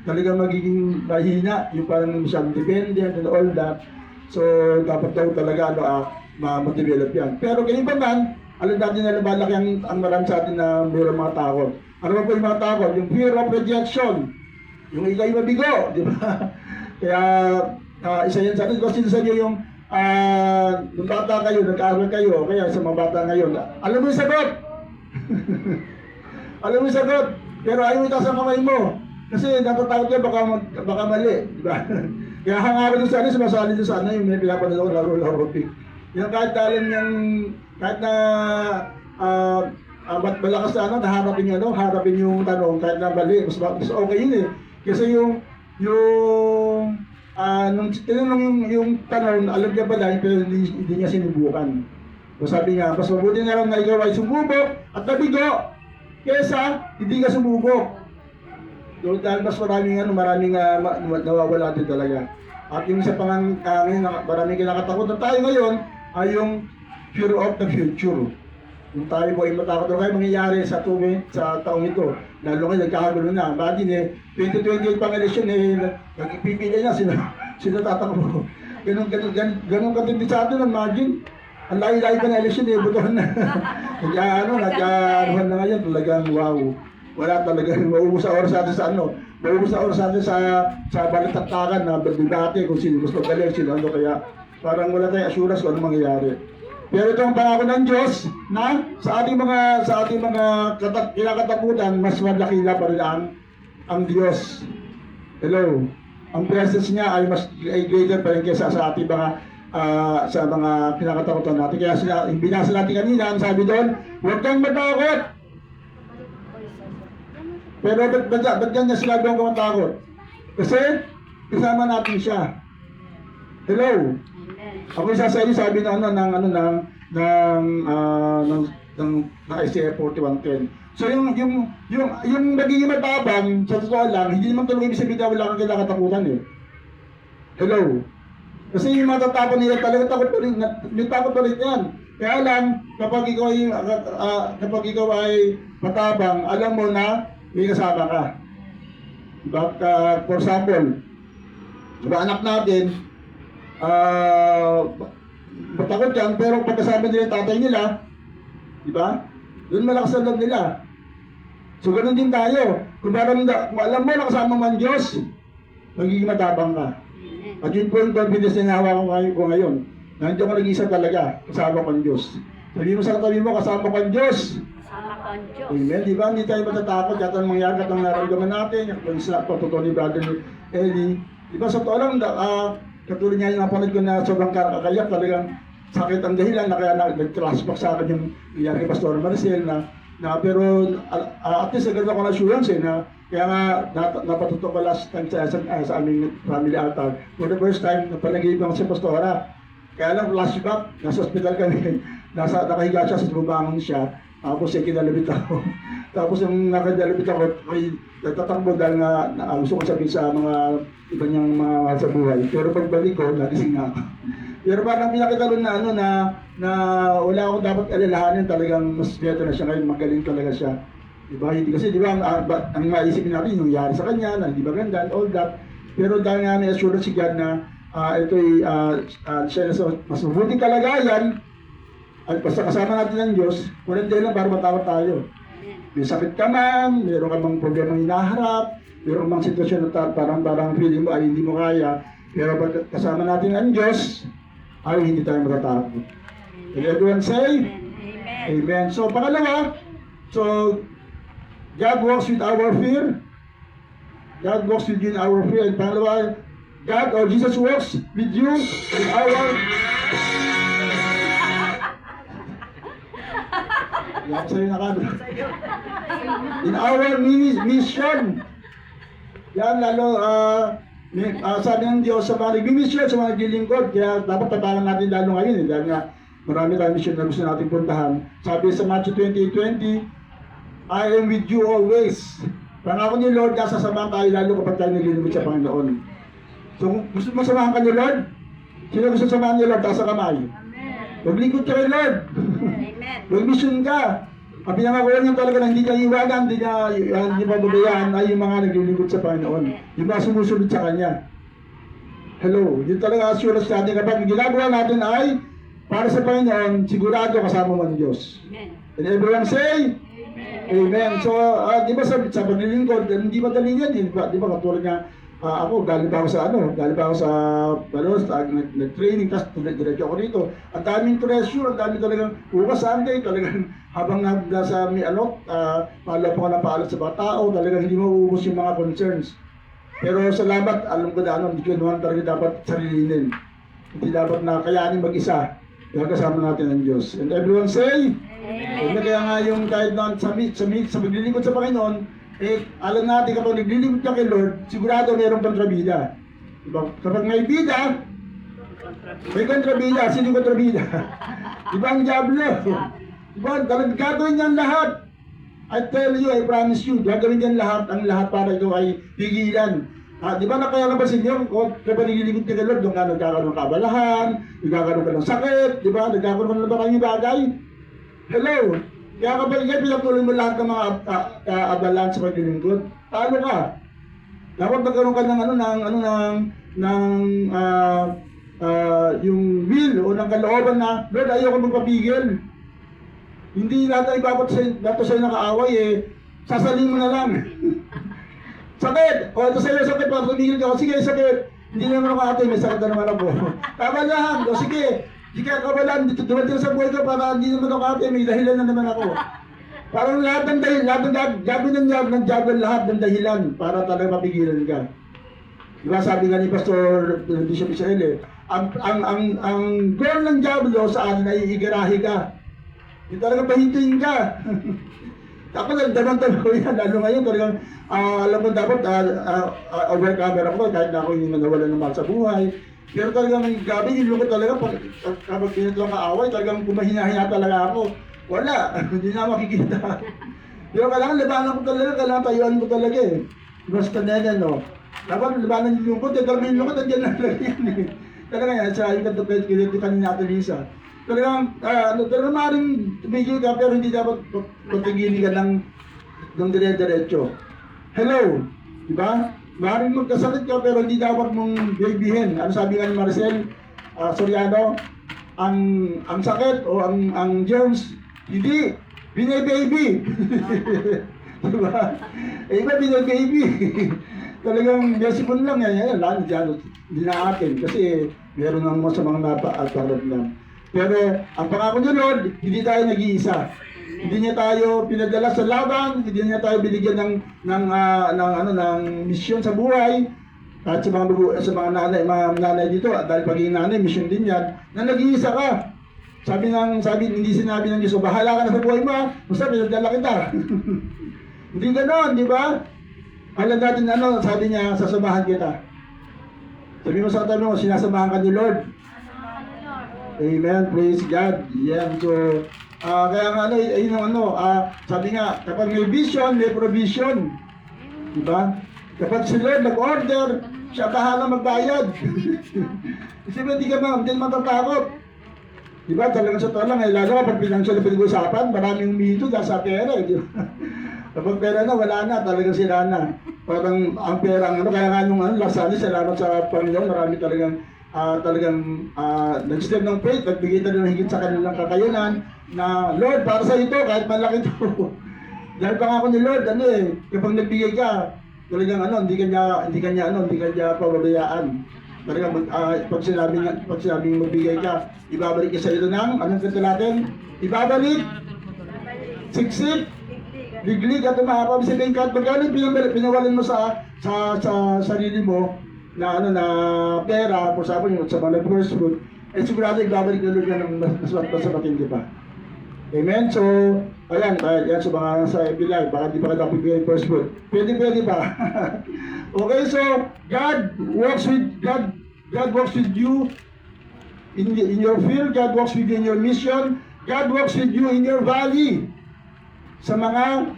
talaga magiging mahina, yung parang masyadong dependent and all that. So, dapat daw talaga ma-develop yan. Pero ganyan pa man, alam natin na lumalaki ang marami sa atin na mayroong mga takot. Ano ba po yung mga takot? Yung fear of rejection. Yung ikaw'y mabigo, di ba? Kaya, isa yan sa atin. Kasi sa inyo yung nung bata kayo, nag-aaral kayo, kaya sa mga bata ngayon, alam mo yung sagot! Alam mo yung sagot, pero ayaw mo itaas ang kamay mo. Kasi natatakot ka baka mali, di ba? Kaya hanga ako doon sa ano, sumasali doon sa ano, yung may pinapanood ako laro pick. Yung kahit talan yung, kahit na malakas na ano, harapin yung tanong, kahit na mali, mas okay yun eh. Kasi nung tinanong yung tanong, alam niya pala, pero hindi niya sinubukan. So sabi nga, mas mabuti na lang na ikaw ay sumubok at nabigo, kesa hindi ka sumubok. So dahil mas maraming nawawala din talaga. At yung isa pang maraming kinakatakutan tayo ngayon ay yung fear of the future. Kung tayo po ay matakot na kayo mangyayari sa taong ito, lalo ngayon nagkakagulo na. Imagine 2028 pang eleksyon nagpipili na sila tatakbo. Ganun katindi sa atin, imagine. Ang layo-layo pa na eleksyon butuhan na. Nagkaanuhan na ngayon, talagang wow. Wala talagang mauubos sa oras natin sa ano. Mauubos sa oras natin sa balitaktakan na debate kung sino gusto galing, sino ano. Kaya parang wala tayong assurance kung ano mangyayari. Pero ito ang pangako ng Diyos na sa ating mga kinakatakutan, mas madakila pa rin ang Diyos. Hello. Ang presence niya ay mas greater pa rin kaysa sa ating sa mga kinakatakutan natin. Kaya binasa natin kanina, ang sabi doon, huwag kang matakot. Pero ba't ganyan sila doon kang matakot? Kasi kasama natin siya. Hello. Ako isa sa inyo sabi ng Isaiah 41:10. So yung nagiging matabang, sa totoo lang, hindi naman talaga ibig sabihin na wala kang kinakatakutan eh. Hello. Kasi yung matatapon nila talaga takot pa rin yan. Kaya lang, kapag ikaw ay matabang, alam mo na may kasama ka. Diba? For example, diba anak natin, matakot yan, pero pagkasama nila yung tatay nila, di ba? Doon malakas ang loob nila. So ganun din tayo. Kung alam mo na kasama mo ang Diyos, magiging matabang ka. At yun po yung confidence na nahawa ko ngayon. Nandiyan ko nag-isa talaga, kasama ko ang Diyos. Sabi mo sa katabi mo, kasama ko ang Diyos. Kasama ko ang Diyos. Amen, di ba? Hindi tayo matatakot. Kaya ang mangyari at ang nararamdaman natin. Yung sa totoo ni Brother Eli. Di ba sa totoo lang, katulad niya yung napanood ko na sobrang kakakayak, talagang sakit ang dahilan na kaya nag-flashback sa akin yung nangyari kay Pastor Maricel pero at least nagkaroon ako ng assurance na kaya nga napatutok ko last time sa aming family altar. For the first time, napalagay ko si Pastora. Kaya lang flashback, nasa hospital kami, nakahiga siya, sa bumangon siya, tapos kinalabit ako. Tapos yung nakadalabit ako, ay natatakbo dahil nga gusto ko sabihin sa mga iba niyang mga sa buhay. Pero pagbalik ko, nagising na ako. Pero parang pinakita na wala akong dapat alalahanin, talagang mas better na siya ngayon, magaling talaga siya. Diba? Kasi diba, ang maisipin natin yung nangyari sa kanya, na hindi ba ganda, all that. Pero dahil nga may assurance si God na ito'y siya na mas mabuting kalagayan, at basta kasama natin ng Diyos, walang dahilan para matawag tayo. May sakit ka man, meron ka mang problema hinaharap, meron mang sitwasyon na parang feeling mo ay hindi mo kaya, pero pag kasama natin ang Diyos, ay hindi tayo matatakot. Can everyone say? Amen. Amen. So pangalawa, God walks with our fear. God walks with you in our fear. And pangalawa, God or Jesus walks with you in our in our mission. Yan, lalo, sabi ng Diyos sa mga nag-mission, sa mga naglilingkod, kaya dapat tatalan natin lalo ngayon dahil nga marami tayong mission na gusto natin puntahan. Sabi sa Matthew 28:20, I am with you always. Pangako ni Lord, kasasamahan tayo lalo kapag tayo naglilingkod sa Panginoon. So kung gusto mo samahan ka ni Lord, sino gusto samahan ni Lord? Taas sa kamay. Maglingkod ka kay Lord. Mag-mission ka. Ang pinangakulan niya talaga na hindi niya iwanan, hindi niya pababayaan ay yung mga naglilingkod sa Panginoon. Yung mga sumusunod sa Kanya. Hello, yun talaga assurance natin kapag ginagawa natin ay para sa Panginoon, sigurado kasama mo ng Diyos. And everyone say, Amen. So, di ba sa paglilingkod, hindi madali yan. Di ba katulad nga, ako, galing pa ako sa nag-training, tapos diretso ako dito. Ang daming treasure, ang daming talagang bukas Sunday, talagang habang nasa may paalap ako ng paalap sa mga tao, talagang hindi mauubos yung mga concerns. Pero salamat, alam ko na hindi ko naman talaga dapat sarilinin. Hindi dapat na kayanin mag-isa. Kaya kasama natin ang Diyos. And everyone say, Amen. Kaya nga yung kahit na sa maglilingkod sa Panginoon, alam natin kapag naglilingkod ka kay Lord, sigurado mayroong kontrabida. Diba? Kapag may bida, may kontrabida. Sino yung kontrabida? Diba ang Diablo? Diba? Gagawin niyan lahat. I tell you, I promise you, gagawin niyan lahat, ang lahat para ito ay pigilan. Diba na kaya napansin niyo, kapag naglilingkod ka kay Lord, doon ka nagkakaroon ng kabalahan, nagkakaroon ka ng sakit, diba? Nagkakaroon ka ng maraming bagay. Hello? Kaya kapag pinatuloy mo lahat ng mga abalan sa paglilingkod, paano ka? Dapat magkaroon ka yung will o ng kalooban na, Lord, ayoko magpapigil. Hindi natin ipapat sa'yo nakaaway sasalin mo na lang. Sakit! O ito sa'yo sakit, para tumigil ka. O sige, sakit. Hindi naman ako ate, may sakit na naman ako. Kabalahan! O sige, di ka kabalan, dumating sa buhay ko para hindi naman ako ate, may dahilan na naman ako. Parang lahat ng dahilan, ng Diablo lahat ng dahilan para talaga mapigilan ka. Diba sabi nga ni Pastor Bishop Israel ang goal ng Diablo sa atin ay igarahe ka. Hindi talaga pahintuin ka. Ako nagdamang-damang ko yan, lalo ngayon talagang alam mo dapat overcomer ako kahit na ako yung nawalan ng mahal sa buhay. Pero talagang gabi, yung lungkot talaga kapag pinatulang kaaway, talagang kumahina-hina talaga ako. Wala, hindi na makikita. Pero kailangan labanan ko talaga, kailangan tayuan ko talaga Basta na yan, no? Dapat labanan yung lungkot, talagang yung lungkot, nandiyan na talaga yan Talaga yan, sa yung kanto kanina Ate Lisa. Talagang maaaring tumigil ka pero hindi dapat patigilin ka ng dire-diretso. Hello, di ba? Maaaring magkasakit ka pero hindi dapat mong babyhin. Ano sabi nga ni Maricel Soriano? Ang sakit o ang germs, hindi, bine-baby. Diba? Iba bine-baby. Talagang desipon lang yan. Lahat dyan, hindi na akin. Kasi meron ng sa mga napa-atulad lang. Pero ang pangako ni Lord, hindi tayo nag-iisa. Hindi niya tayo pinadala sa laban, hindi niya tayo binigyan ng misyon sa buhay. At sa mga nanay dito, dahil pagiging nanay, misyon din yan, na nag-iisa ka. Hindi sinabi ng Diyos, bahala ka na sa buhay mo, basta pinadala kita. Hindi ganoon, di ba? Alam natin sabi niya, sasamahan kita. Sabi mo sa katabi mo, sinasamahan ka ni Lord. Amen, praise God. Yan, so, kaya nga sabi nga, kapag may vision, may provision. Diba? Kapag si Lord nag-order, siya bahala magbayad. Kasi hindi matatakot. Diba? Talagang sa talang, lalo kapag financial na pinag-usapan, maraming humihito dahil sa pera. Diba? Kapag pera na, wala na, talagang sila na. Parang ang pera, kaya nga nung last Sunday, salamat sa Panginoon, marami talagang nag-step ng faith, nagbigay tayo ng higit sa kanilang kakayanan na Lord, para sa ito, kahit malaki ito. Dahil pangako ni Lord, kapag nagbigay ka, talagang hindi kanya pababayaan. Talagang pag sinabing magbigay ka, ibabalik ka sa ito ng, anong kanta natin? Ibabalik, siksik, liglig at umahapam si Bengkat. Magkano pinawalan mo sa sarili mo, na pera, for example, yung sa mga first food, sigurado ibabalik na Lord yan ng mas matindi pa. Amen? So, ayan sa mga sa FB Live, baka di pa ka nagbibigay first food. Pwede pa. Okay, so, God works with you in your field, God works with you in your mission, God works with you in your valley. Sa mga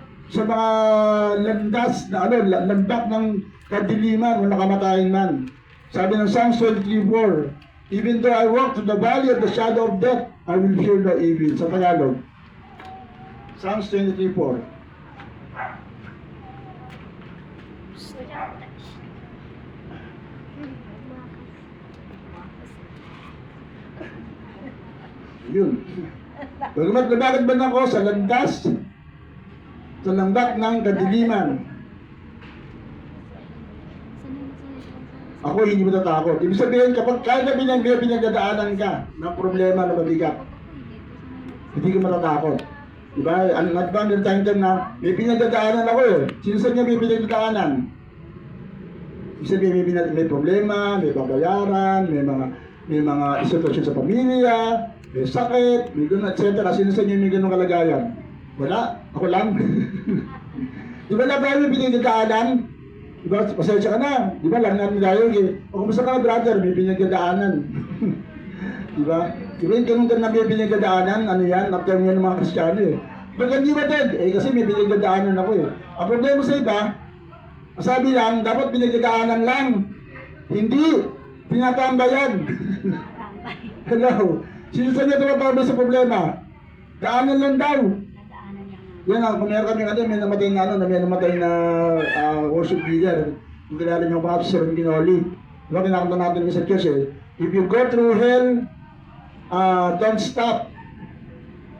landas landak ng kadiliman o nakamatayan man. Sabi ng Psalms 23:4, even though I walk through the valley of the shadow of death, I will fear no evil. Sa Tagalog, Psalms 23:4. Yun. Bagamat nabagad ba ako sa landak ng kadiliman. Ako hindi matatakot. Ibig sabihin, kapag kaya na pinagdadaanan ka ng problema na mabigat, hindi ka matatakot. Diba? Meron tayong term na may pinagdadaanan ako eh. Sino sa inyo may pinagdadaanan? Ibig sabihin, may problema, may babayaran, may mga sitwasyon sa pamilya, may sakit, may gano'n, etc. Sino sa inyo may gano'ng kalagayan? Wala. Ako lang. Di ba na tayo may pinagdadaanan? Di ba, pasensya ka na. Di ba, lang namin tayo. O kumusta ka, brother? May pinagdadaanan. Di ba? Di ba yung ganun na may pinagdadaanan? Ano yan? After yan ng mga Kristiyano eh. Ba't hindi ba dead? Eh, kasi may pinagdadaanan ako eh. Ang problema sa iba, sabi lang, dapat pinagdadaanan lang. Hindi. Tinatambayan. Hello. Sino sa inyo tumatambay sa problema? Daanan lang daw. Yan ang kung meron kami may namatay na worship leader. Yung kilala niyo mga si Ron Pinoli. Diba, kinakanta natin sa church eh. If you go through hell, don't stop.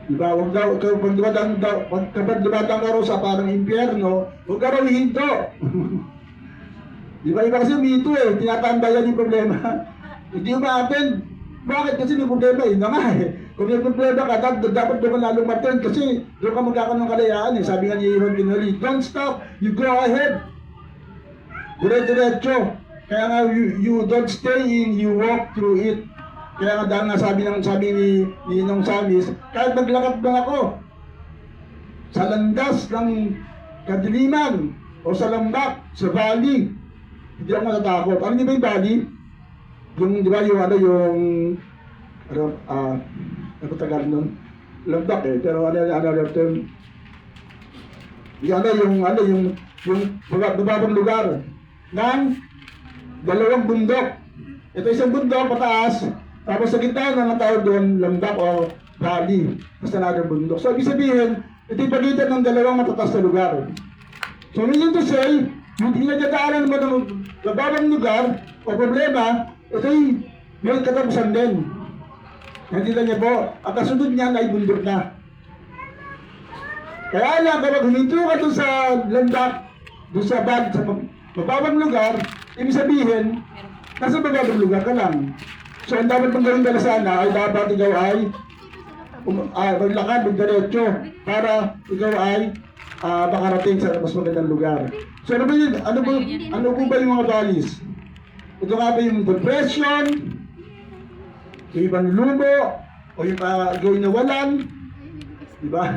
Diba, huwag daw, kapag dumatang ka raw sa parang impyerno, huwag ka raw hihinto. Diba, iba kasi mito eh, tinatambayan yung problema. Hindi umaaten. Bakit? Kasi may problema eh, nga eh. Kung may problema ka, dapat doon ka lalong ma-turn kasi doon ka magkakaroon ng kalayaan eh. Sabi nga ni Ron Pinoli, don't stop, you go ahead. Dire-diretso. Kaya nga, you don't stay in, you walk through it. Kaya nga dahil nga sabi ni Nong Samis, kahit maglakad lang ako sa landas ng kadiliman o sa lambak, sa valley, hindi ako matatakot. Ano di ba yung valley? Yung, di ba yung ano tagal nun? Lambak eh, pero ano term? Yung bababang lugar ng dalawang bundok. Ito isang bundok pataas, tapos sa gitna na tawag doon, lambak o valley. Basta na bundok. So, ibig sabihin, ito yung pagitan ng dalawang matataas na lugar. So, meaning to say, yung pinagdadaanan mo ng bababang lugar o problema, ito yung may katapusan din. Nakita niya po, ang kasunod niya ay bundok na. Kaya lang, kapag huminto ka doon sa landak, doon sa bababang lugar, ibig sabihin, nasa bababang lugar ka lang. So, ang dapat mong gawin dala sana ay dapat ikaw ay maglakad, magdiretso, para ikaw ay makarating sa mas magandang lugar. So, ano po ba yung mga values? Ito nga ba yung depression, yung ibang lumo, o yung gawin na walan, di ba?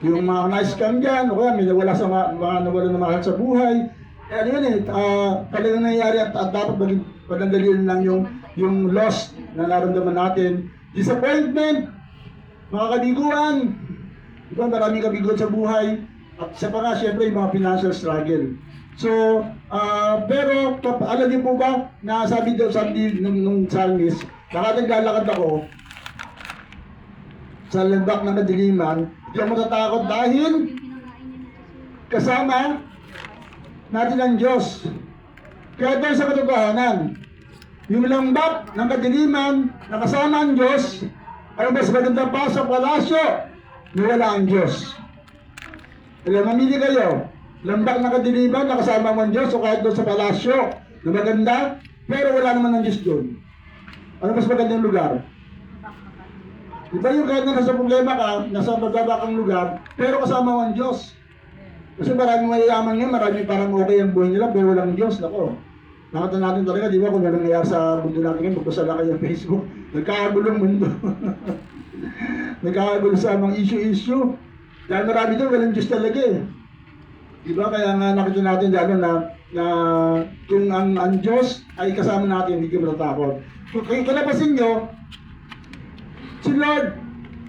Yung mga na-scam dyan, o kaya may nawala sa mga nawala na mahal sa buhay. Eh, ano yan eh, talagang nangyayari at dapat pagandaliin lang yung loss na naramdaman natin. Disappointment, mga kabiguan, di ba? Maraming kabiguan sa buhay. At isa pa nga, syempre, yung mga financial struggle. So, pero alam niyo po ba na sabi nung psalmist, naglalakad ako sa landak ng kadiliman, hindi ako matatakot dahil kasama natin ang Diyos. Kaya doon sa katotohanan, yung lambak ng kadiliman na kasama ang Diyos, ay mas maganda pa sa palasyo na wala ang Diyos. Kaya mamili kayo, lambak ng kadiliman na kasama ang Diyos o kahit doon sa palasyo na maganda, pero wala naman ang Diyos doon. Ano mas magandang lugar? Diba yung kahit na nasa problema ka, nasa magabakang lugar, pero kasama mo ang Diyos. Kasi maraming mayayaman ngayon, maraming parang okay ang buhay nila, pero walang Diyos. Nako, nakita natin talaga, di ba, kung anong nangyayari sa mundo natin ngayon, magbasa lang kayo ng Facebook, nagkakagulong mundo. Nagkakagulo sa mga issue. Dahil marami doon, walang Diyos talaga eh. Diba? Kaya nga nakita natin lalo na kung ang Diyos ay kasama natin, hindi ka matatakot. Kung kalapasin nyo, si Lord,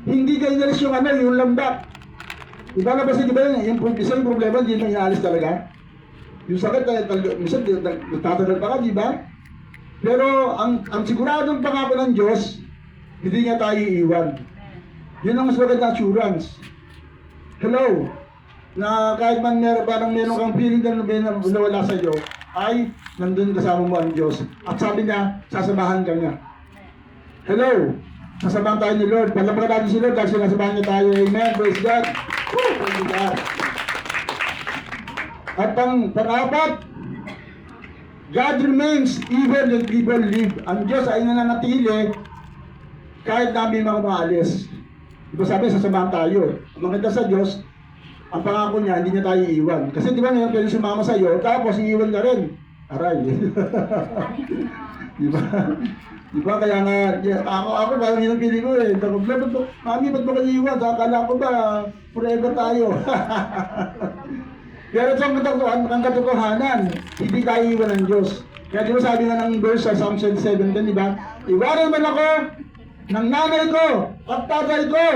hindi ka inalis yung lambak. Diba napasin, diba yung isang problema, hindi mo inaalis talaga. Yung sakit, minsan nagtatagal pa ka, diba? Pero ang siguradong pangako ng Diyos, hindi niya tayo iiwan. Yun ang mas magandang assurance. Hello? Na kahit man parang meron kang feeling na nawala sa iyo, ay nandun kasama mo ang Diyos. At sabi niya, sasamahan ka niya. Hello? Sasamahan tayo ni Lord. Palapakan natin si Lord dahil sinasamahan niya tayo. Amen. Praise God. Woo! Praise God. At pang-apat, God remains even when people leave. Ang Diyos ay nananatili kahit namin mga maalis. Diba sabi, sasamahan tayo. Ang maganda sa Diyos, ang pangako niya, hindi niya tayo iiwan. Kasi di ba ngayon, pwede sumama sa iyo, tapos iiwan ka rin. Aray. Di ba? Di ba? Kaya nga, ako parang yun ang pili ko eh. Mami, ba't mo kayo iiwan? Akala ko ba, forever tayo. Pero ito ang katotohanan, hindi tayo iiwan ng Diyos. Kaya di ba sabi nga ng verse sa Psalm 17, di ba? Iwanan man ako ng nanay ko at tatay ko,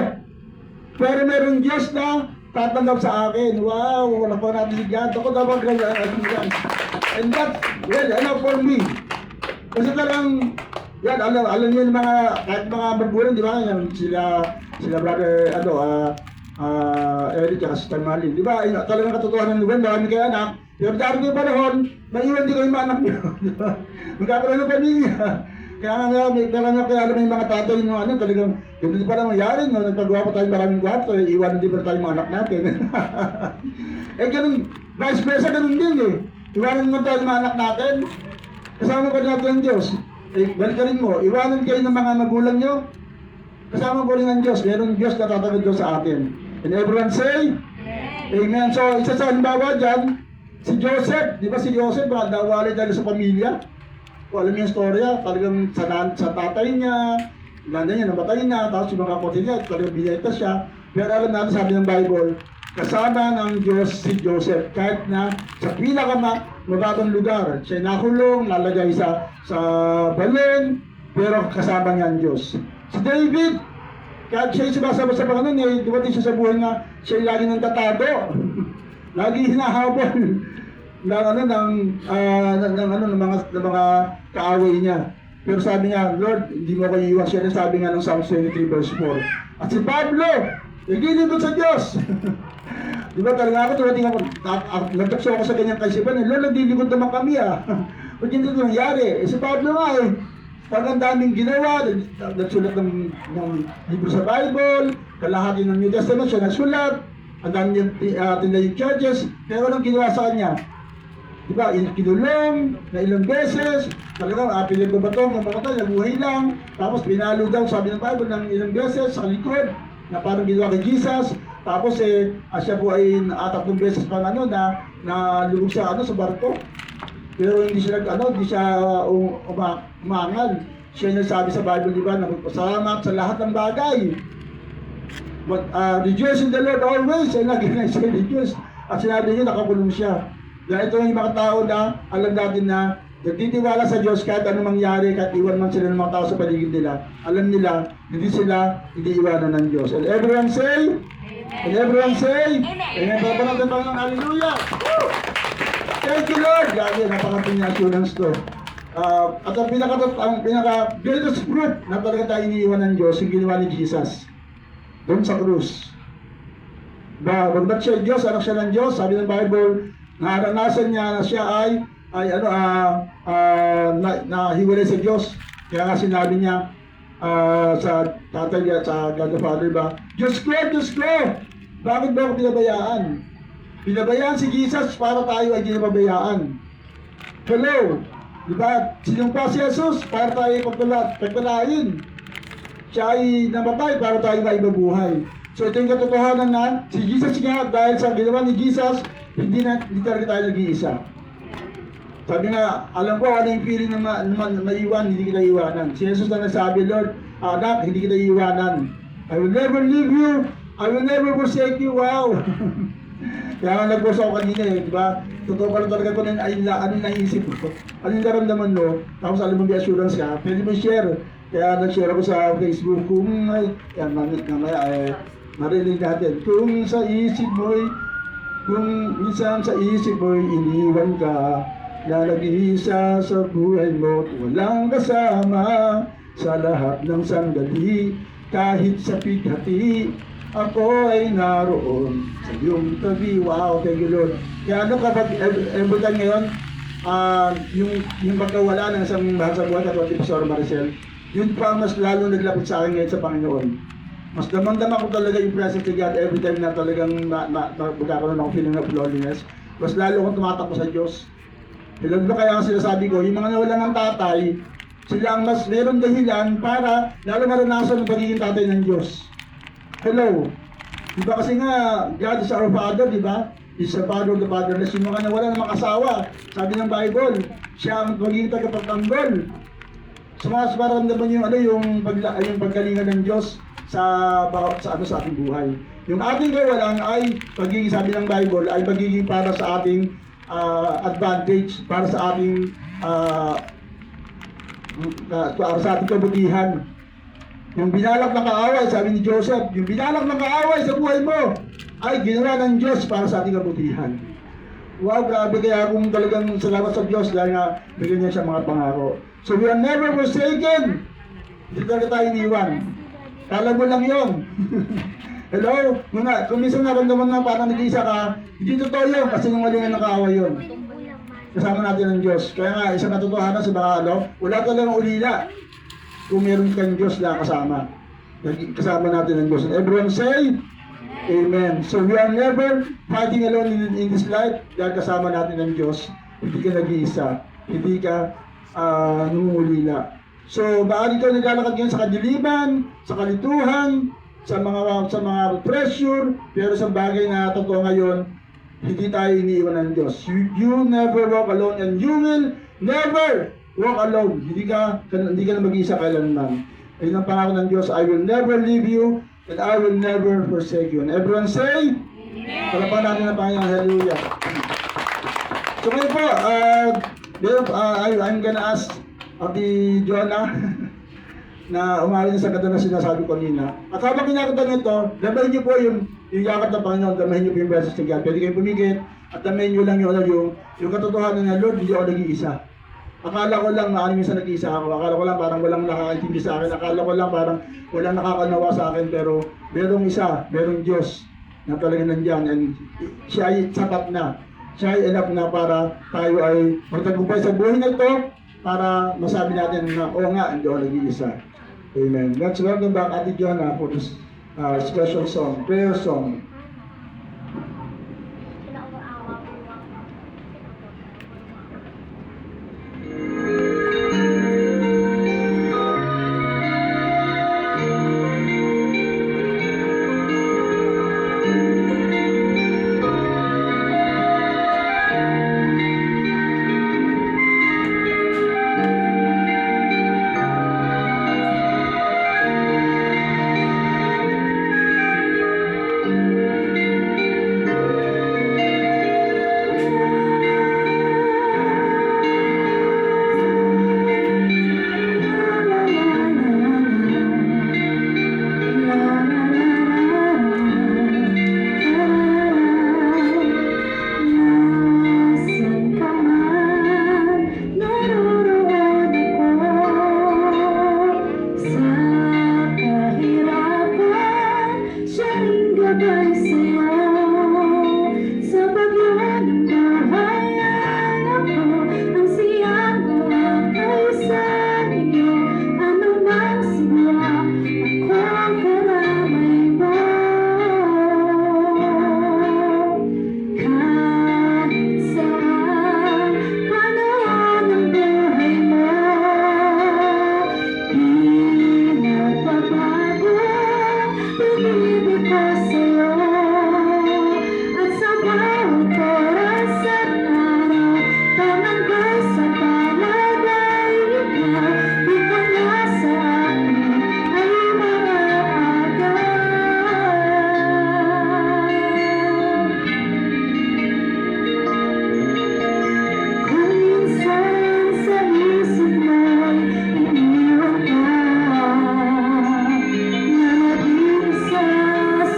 pero merong Diyos na tatanggap sa akin. Wow, wala pa natin si God. Ako dapat yan. And that's, well, enough for me. Kasi talagang, yan, alam niyo yung mga, kahit mga magulang, di ba? Yan, sila brother, Eric at Sister Malin. Di ba? Talagang katotohanan nila, marami kayo anak. Pero darating yung panahon, maiwan din kayo yung anak niyo. Magkakaroon ng pamilya. Kaya nga, kaya alam yung mga tatay yung ano, talagang, hindi pa lang nangyari, no? Nagpagawa pa tayo maraming kwarto, iwanan din pa tayo mga anak natin. Eh, ganun, vice versa, ganun din eh. Iwanan mo tayo mga anak natin, kasama pa natin ang Diyos. Eh, balikan mo, iwanan kayo ng mga magulang nyo, kasama po rin ang Diyos, mayroong Diyos na tatanggap Diyos sa atin. And everyone say, Amen. So, isa sa halimbawa dyan, si Joseph, di ba si Joseph, nawali dahil sa pamilya. Kung alam niyo yung storya, talagang sa tatay niya, nanay niya namatay na, tapos yung mga kapatid niya, talagang binayta siya. Pero alam natin, sabi ng Bible, kasama ng Diyos si Joseph, kahit na sa pinakamababang lugar, siya nakulong, lalagay sa balon, pero kasama niya ang Diyos. Si David, kahit siya sumasama sa Panginoon, dumating siya sa buhay na siya lagi nang tatago. Lagi hinahabol ng mga kaaway niya. Pero sabi niya, Lord, hindi mo kayo iwan. Siya rin sabi nga ng Psalm 23 verse 4. At si Pablo, nagilibot sa Diyos. Di ba talaga ako, tumating ako, nagtakso ako sa kanyang kaisipan, Lord, naglilibot naman kami ah. Ba't hindi ito nangyari? Si Pablo nga eh, parang daming ginawa, nagsulat ng libro sa Bible, kalahati ng New Testament siya nagsulat, ang dami yung churches, pero anong ginawa sa kanya? Diba, kinulong na ilang beses, talagang pinagbabatong ng mga tayo, nabuhay lang, tapos pinalo daw, sabi ng Bible, ng ilang beses sa likod, na parang ginawa kay Jesus, tapos siya po ay 3 beses pa na lubog sa sa barko. Pero hindi siya umangal. Siya nagsabi sa Bible, di ba, na magpasalamat sa lahat ng bagay. But rejoice in the Lord always, ay lagi na siya rejoice. At sinabi niya, nakakulong siya. Dahil ito yung mga tao na alam natin na nagtitiwala sa Diyos kahit anong mangyari, kahit iwan man sila ng mga tao sa paligid nila. Alam nila, hindi iwanan ng Diyos. And everyone say, Amen. And everyone say, Amen. Amen. Amen. Hallelujah. Thank you, Lord. Grabe, napaka-ping assurance to. At ang pinaka-greatest proof na talaga tayo iniiwan ng Diyos, yung ginawa ni Jesus doon sa krus. Ba't siya Diyos, anak siya ng Diyos, sabi ng Bible, naranasan niya na siya ay nahiwalay sa Diyos. Kaya nga sinabi niya sa tatay niya, sa God the Father ba, Diyos ko, bakit ba ako pinabayaan? Pinabayaan si Jesus para tayo ay ginapabayaan. Hello! Diba? Sinumpa si Jesus para tayo pagpalain. Siya ay namatay para tayo ay mabuhay. So ito yung katotohanan na si Jesus nga, dahil sa ginawa ni Jesus, hindi talaga tayo nag-iisa. Sabi nga, alam ko ano yung feeling na maiwan, hindi kita iwanan. Si Jesus na nagsabi, Lord, anak, hindi kita iwanan. I will never leave you. I will never forsake you. Wow! Kaya nga nag-post ako kanina di ba? Totoo pa lang talaga ko ano yung naisip ko. Ano yung naramdaman mo? Tapos alam mo may assurance ka, pwede mo share. Kaya nag-share ako sa Facebook kung marinig natin. Kung minsan sa isip mo'y iniwan ka, na nag-iisa sa buhay mo, walang kasama sa lahat ng sandali, kahit sa pighati, ako ay naroon sa iyong tabi. Wow, thank you Lord. Kaya kapag every time ngayon, yung pagkawala ng isang mahal sa buhay, katulad ni Pastor Maricel, yun pa mas lalo naglapit sa akin ngayon sa Panginoon. Mas damang-dama ko talaga yung presence of God every time na talagang magkakaroon ako feeling of loneliness. Mas lalo akong tumatakbo sa Diyos. Hello, kaya ang sinasabi ko, yung mga nawalan ng tatay, sila ang mas meron dahilan para lalo maranasan ang pagiging tatay ng Diyos. Hello. Di ba kasi nga, God is our Father, di ba? He's the Father of the fatherless. Yung mga nawala ng mga sabi ng Bible, siya ang magiging tagapagtanggol. So mas maramdaman yung paggalingan ng Diyos sa ating buhay. Yung ating kawalan ay pagiging, sabi ng Bible, ay pagiging para sa ating advantage, para sa ating kabutihan. Yung binalak ng kaaway, sabi ni Joseph, yung binalak ng kaaway sa buhay mo ay ginawa ng Diyos para sa ating kabutihan. Wow, grabe, kaya kung talagang salamat sa Diyos dahil nga bigyan niya siya mga pangako. So we are never forsaken. Hindi talaga tayo iniwan. Kala mo lang yun. Hello? Kung minsan naramdaman na parang nag-iisa ka, hindi totoo yun kasi nung malingan ng kaaway yun. Kasama natin ng Diyos. Kaya nga, isang katotohanan sa mga wala talagang ulila kung meron kang Diyos na kasama. Kasama natin ng Diyos. And everyone say, Amen. So we are never fighting alone in this life dahil kasama natin ng Diyos. Hindi ka nag-iisa. Hindi ka nungulila. So baka dito naglalakad ngayon sa kadiliman, sa kalituhan, sa mga pressure, pero sa bagay na totoo ngayon, hindi tayo iniiwan ng Diyos. You never walk alone and you will never walk alone. Hindi ka na mag-iisa kailanman. Ayun ang pangako ng Diyos, I will never leave you and I will never forsake you. And everyone say, Palapakan natin ang Panginoon. Hallelujah. So ngayon po, I'm gonna ask Ate Jonah na umali na sa kanta na sinasabi ko kanina. At habang kinakanta nito, damahin niyo po yung yakap ng Panginoon, damahin niyo po yung beses ng God. Pwede kayong pumigit at damahin niyo lang yung katotohanan na Lord, hindi ako nag-iisa. Akala ko lang na minsan nag-iisa ako. Akala ko lang parang walang nakakaintindi sa akin. Akala ko lang parang walang nakakanawa sa akin. Pero merong isa, merong Diyos na talaga nandyan. And siya ay sapat na. Siya ay enough na para tayo ay magtagumpay sa buhay na ito para masabi natin na oo nga, hindi ako nag-iisa. Amen. Let's welcome back Ate Jonah for this special song, prayer song.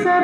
Sa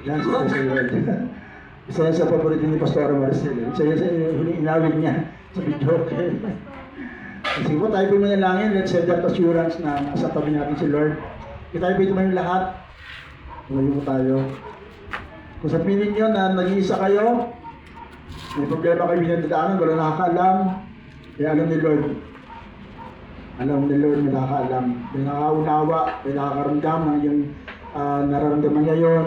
Yan, si Lord. Isa yan sa paborito ni Pastor Marcel. Isa yan sa huling inawit niya sa video. Sige po, tayo po manalangin. Let's have that assurance na nasa tabi natin si Lord. Kaya tayo po ito yung lahat. Tumayo po tayo. Kung sa piling nyo na nag-iisa kayo, may problema kayo pinagdadaanan, wala nakakaalam, kaya alam ni Lord. Alam ni Lord, may nakakaalam. May nakaunawa, may nakakaramdam ng yung nararamdaman niya yun.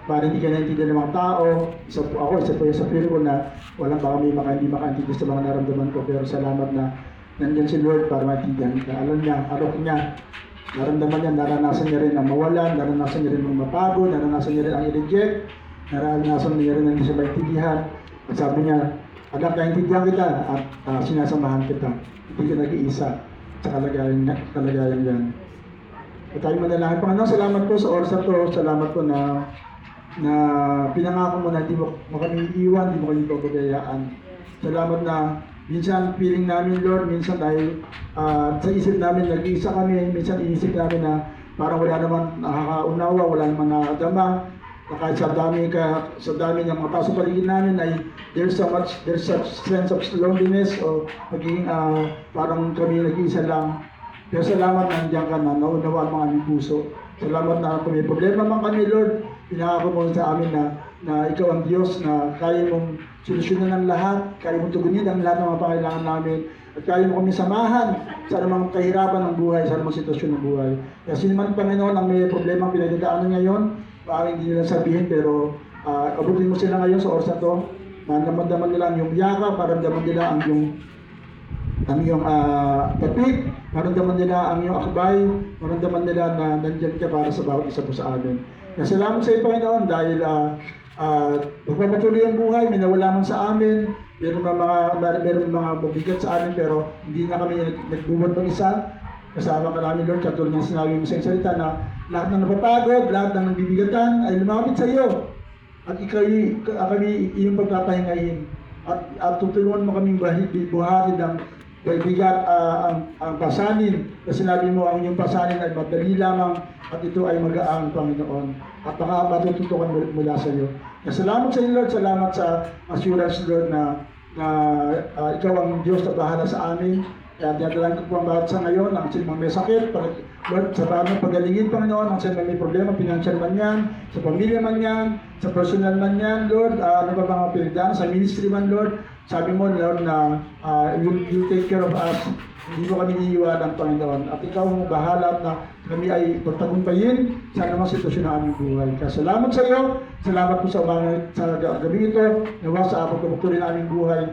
Para hindi ka naintindihan ng mga tao. Isa po yung sa piling ko na walang baka may hindi makaintindihan sa mga naramdaman ko. Pero salamat na nandiyan si Lord para maintindihan ka. Alam niya, alok niya. Naramdaman niya, naranasan niya rin ang mawalan, naranasan niya rin ang mapagod, naranasan niya rin ang i-reject, naranasan niya rin ang hindi siya maintindihan. At sabi niya, anak, naintindihan kita at sinasamahan kita. Hindi ka nag-iisa sa kalagayan yan. At tayo manalangin. Panginoon, salamat po sa oras na to. Salamat po na pinangako mo na hindi mo kami iiwan, hindi mo kami pabayaan. Salamat na minsan feeling namin, Lord, minsan dahil sa isip namin nag-iisa kami, minsan iisip namin na parang wala naman nakakaunawa, wala naman nakakadama, na kahit sa dami ng mga tao sa paligid namin ay there's such sense of loneliness o magiging parang kami nag-iisa lang. Pero salamat na nandiyan ka na, naunawa ang mga aming puso. Salamat na kung may problema man kami, Lord, pinangako mo sa amin na ikaw ang Diyos na kaya mong solusyonan ang lahat, kaya mong tugunin ang lahat ng mga pangailangan namin, at kaya mo kami samahan sa anumang kahirapan ng buhay, sa anumang sitwasyon ng buhay. Kaya sino man, Panginoon, ang may problema ang pinagdadaanan ngayon, parang hindi nila sabihin, pero abutin mo sila ngayon sa oras na to, maramdaman nila ang iyong yakap, maramdaman nila ang iyong tapik, maramdaman nila ang iyong akbay, maramdaman nila na nandiyan ka para sa bawat isa po sa amin. Kaya salamat sa iyo, Panginoon, dahil magpapatuloy ang buhay, may nawala man sa amin, meron mga mabigat sa amin, pero hindi na kami nagbubuhat ng isa. Kasama ka namin, Lord, katulad ng sinabi mo sa iyong salita na lahat ng napapagod, lahat ng nabibigatan ay lumapit sa iyo. At kami iyong pagpapahingahin. At tutulungan mo kaming buhatin ng bigat ang pasanin. Kasi sinabi mo ang iyong pasanin ay madali lamang at ito ay magaang, Panginoon. At baka matututukan mula sa iyo. Salamat sa iyo, Lord. Salamat sa assurance, Lord, na ikaw ang Diyos na bahala sa amin. Kaya dinadalan ko po ang bawat sa ngayon, ang sinumang may sakit, Lord, sa paano pagalingin, Panginoon, ang sinumang may problema, financial man yan, sa pamilya man yan, sa personal man yan, Lord, ano ba mga pinagdaan, sa ministry man, Lord, sabi mo, Lord, na you take care of us, hindi mo kami iiwanan, Panginoon, at ikaw ang bahala na kami ay pagtagumpayin sa anumang sitwasyon ng aming buhay. Kaya salamat sa iyo, salamat po sa gabi ito, nawa sa apag kumukturin ng aming buhay,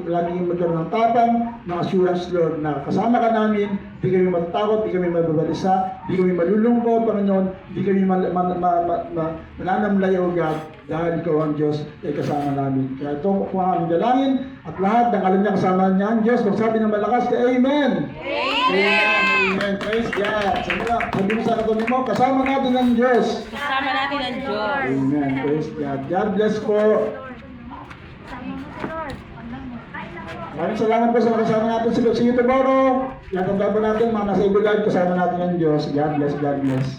laging magkaroon ng tapang, ng assurance, Lord, na kasama ka namin, hindi kami matatakot, hindi kami mababalisa, hindi kami malulungkot, Panginoon, hindi kami mananamlay, O God, dahil ikaw ang Diyos ay kasama namin. Kaya ito po ang aming dalangin, at lahat ng alam niya kasama niya ang Diyos, magsabi ng malakas ka, Amen! Amen! Amen! Praise God! Sabi mo sa katabi mo, kasama natin ang Diyos. Kasama natin ang Diyos. Amen. Praise God. God bless po. Maraming salamat po sa kasama natin sa YouTube Oro. Yan, tanda po natin, mga nasa ibigay, kasama natin ang Diyos. God bless, God bless.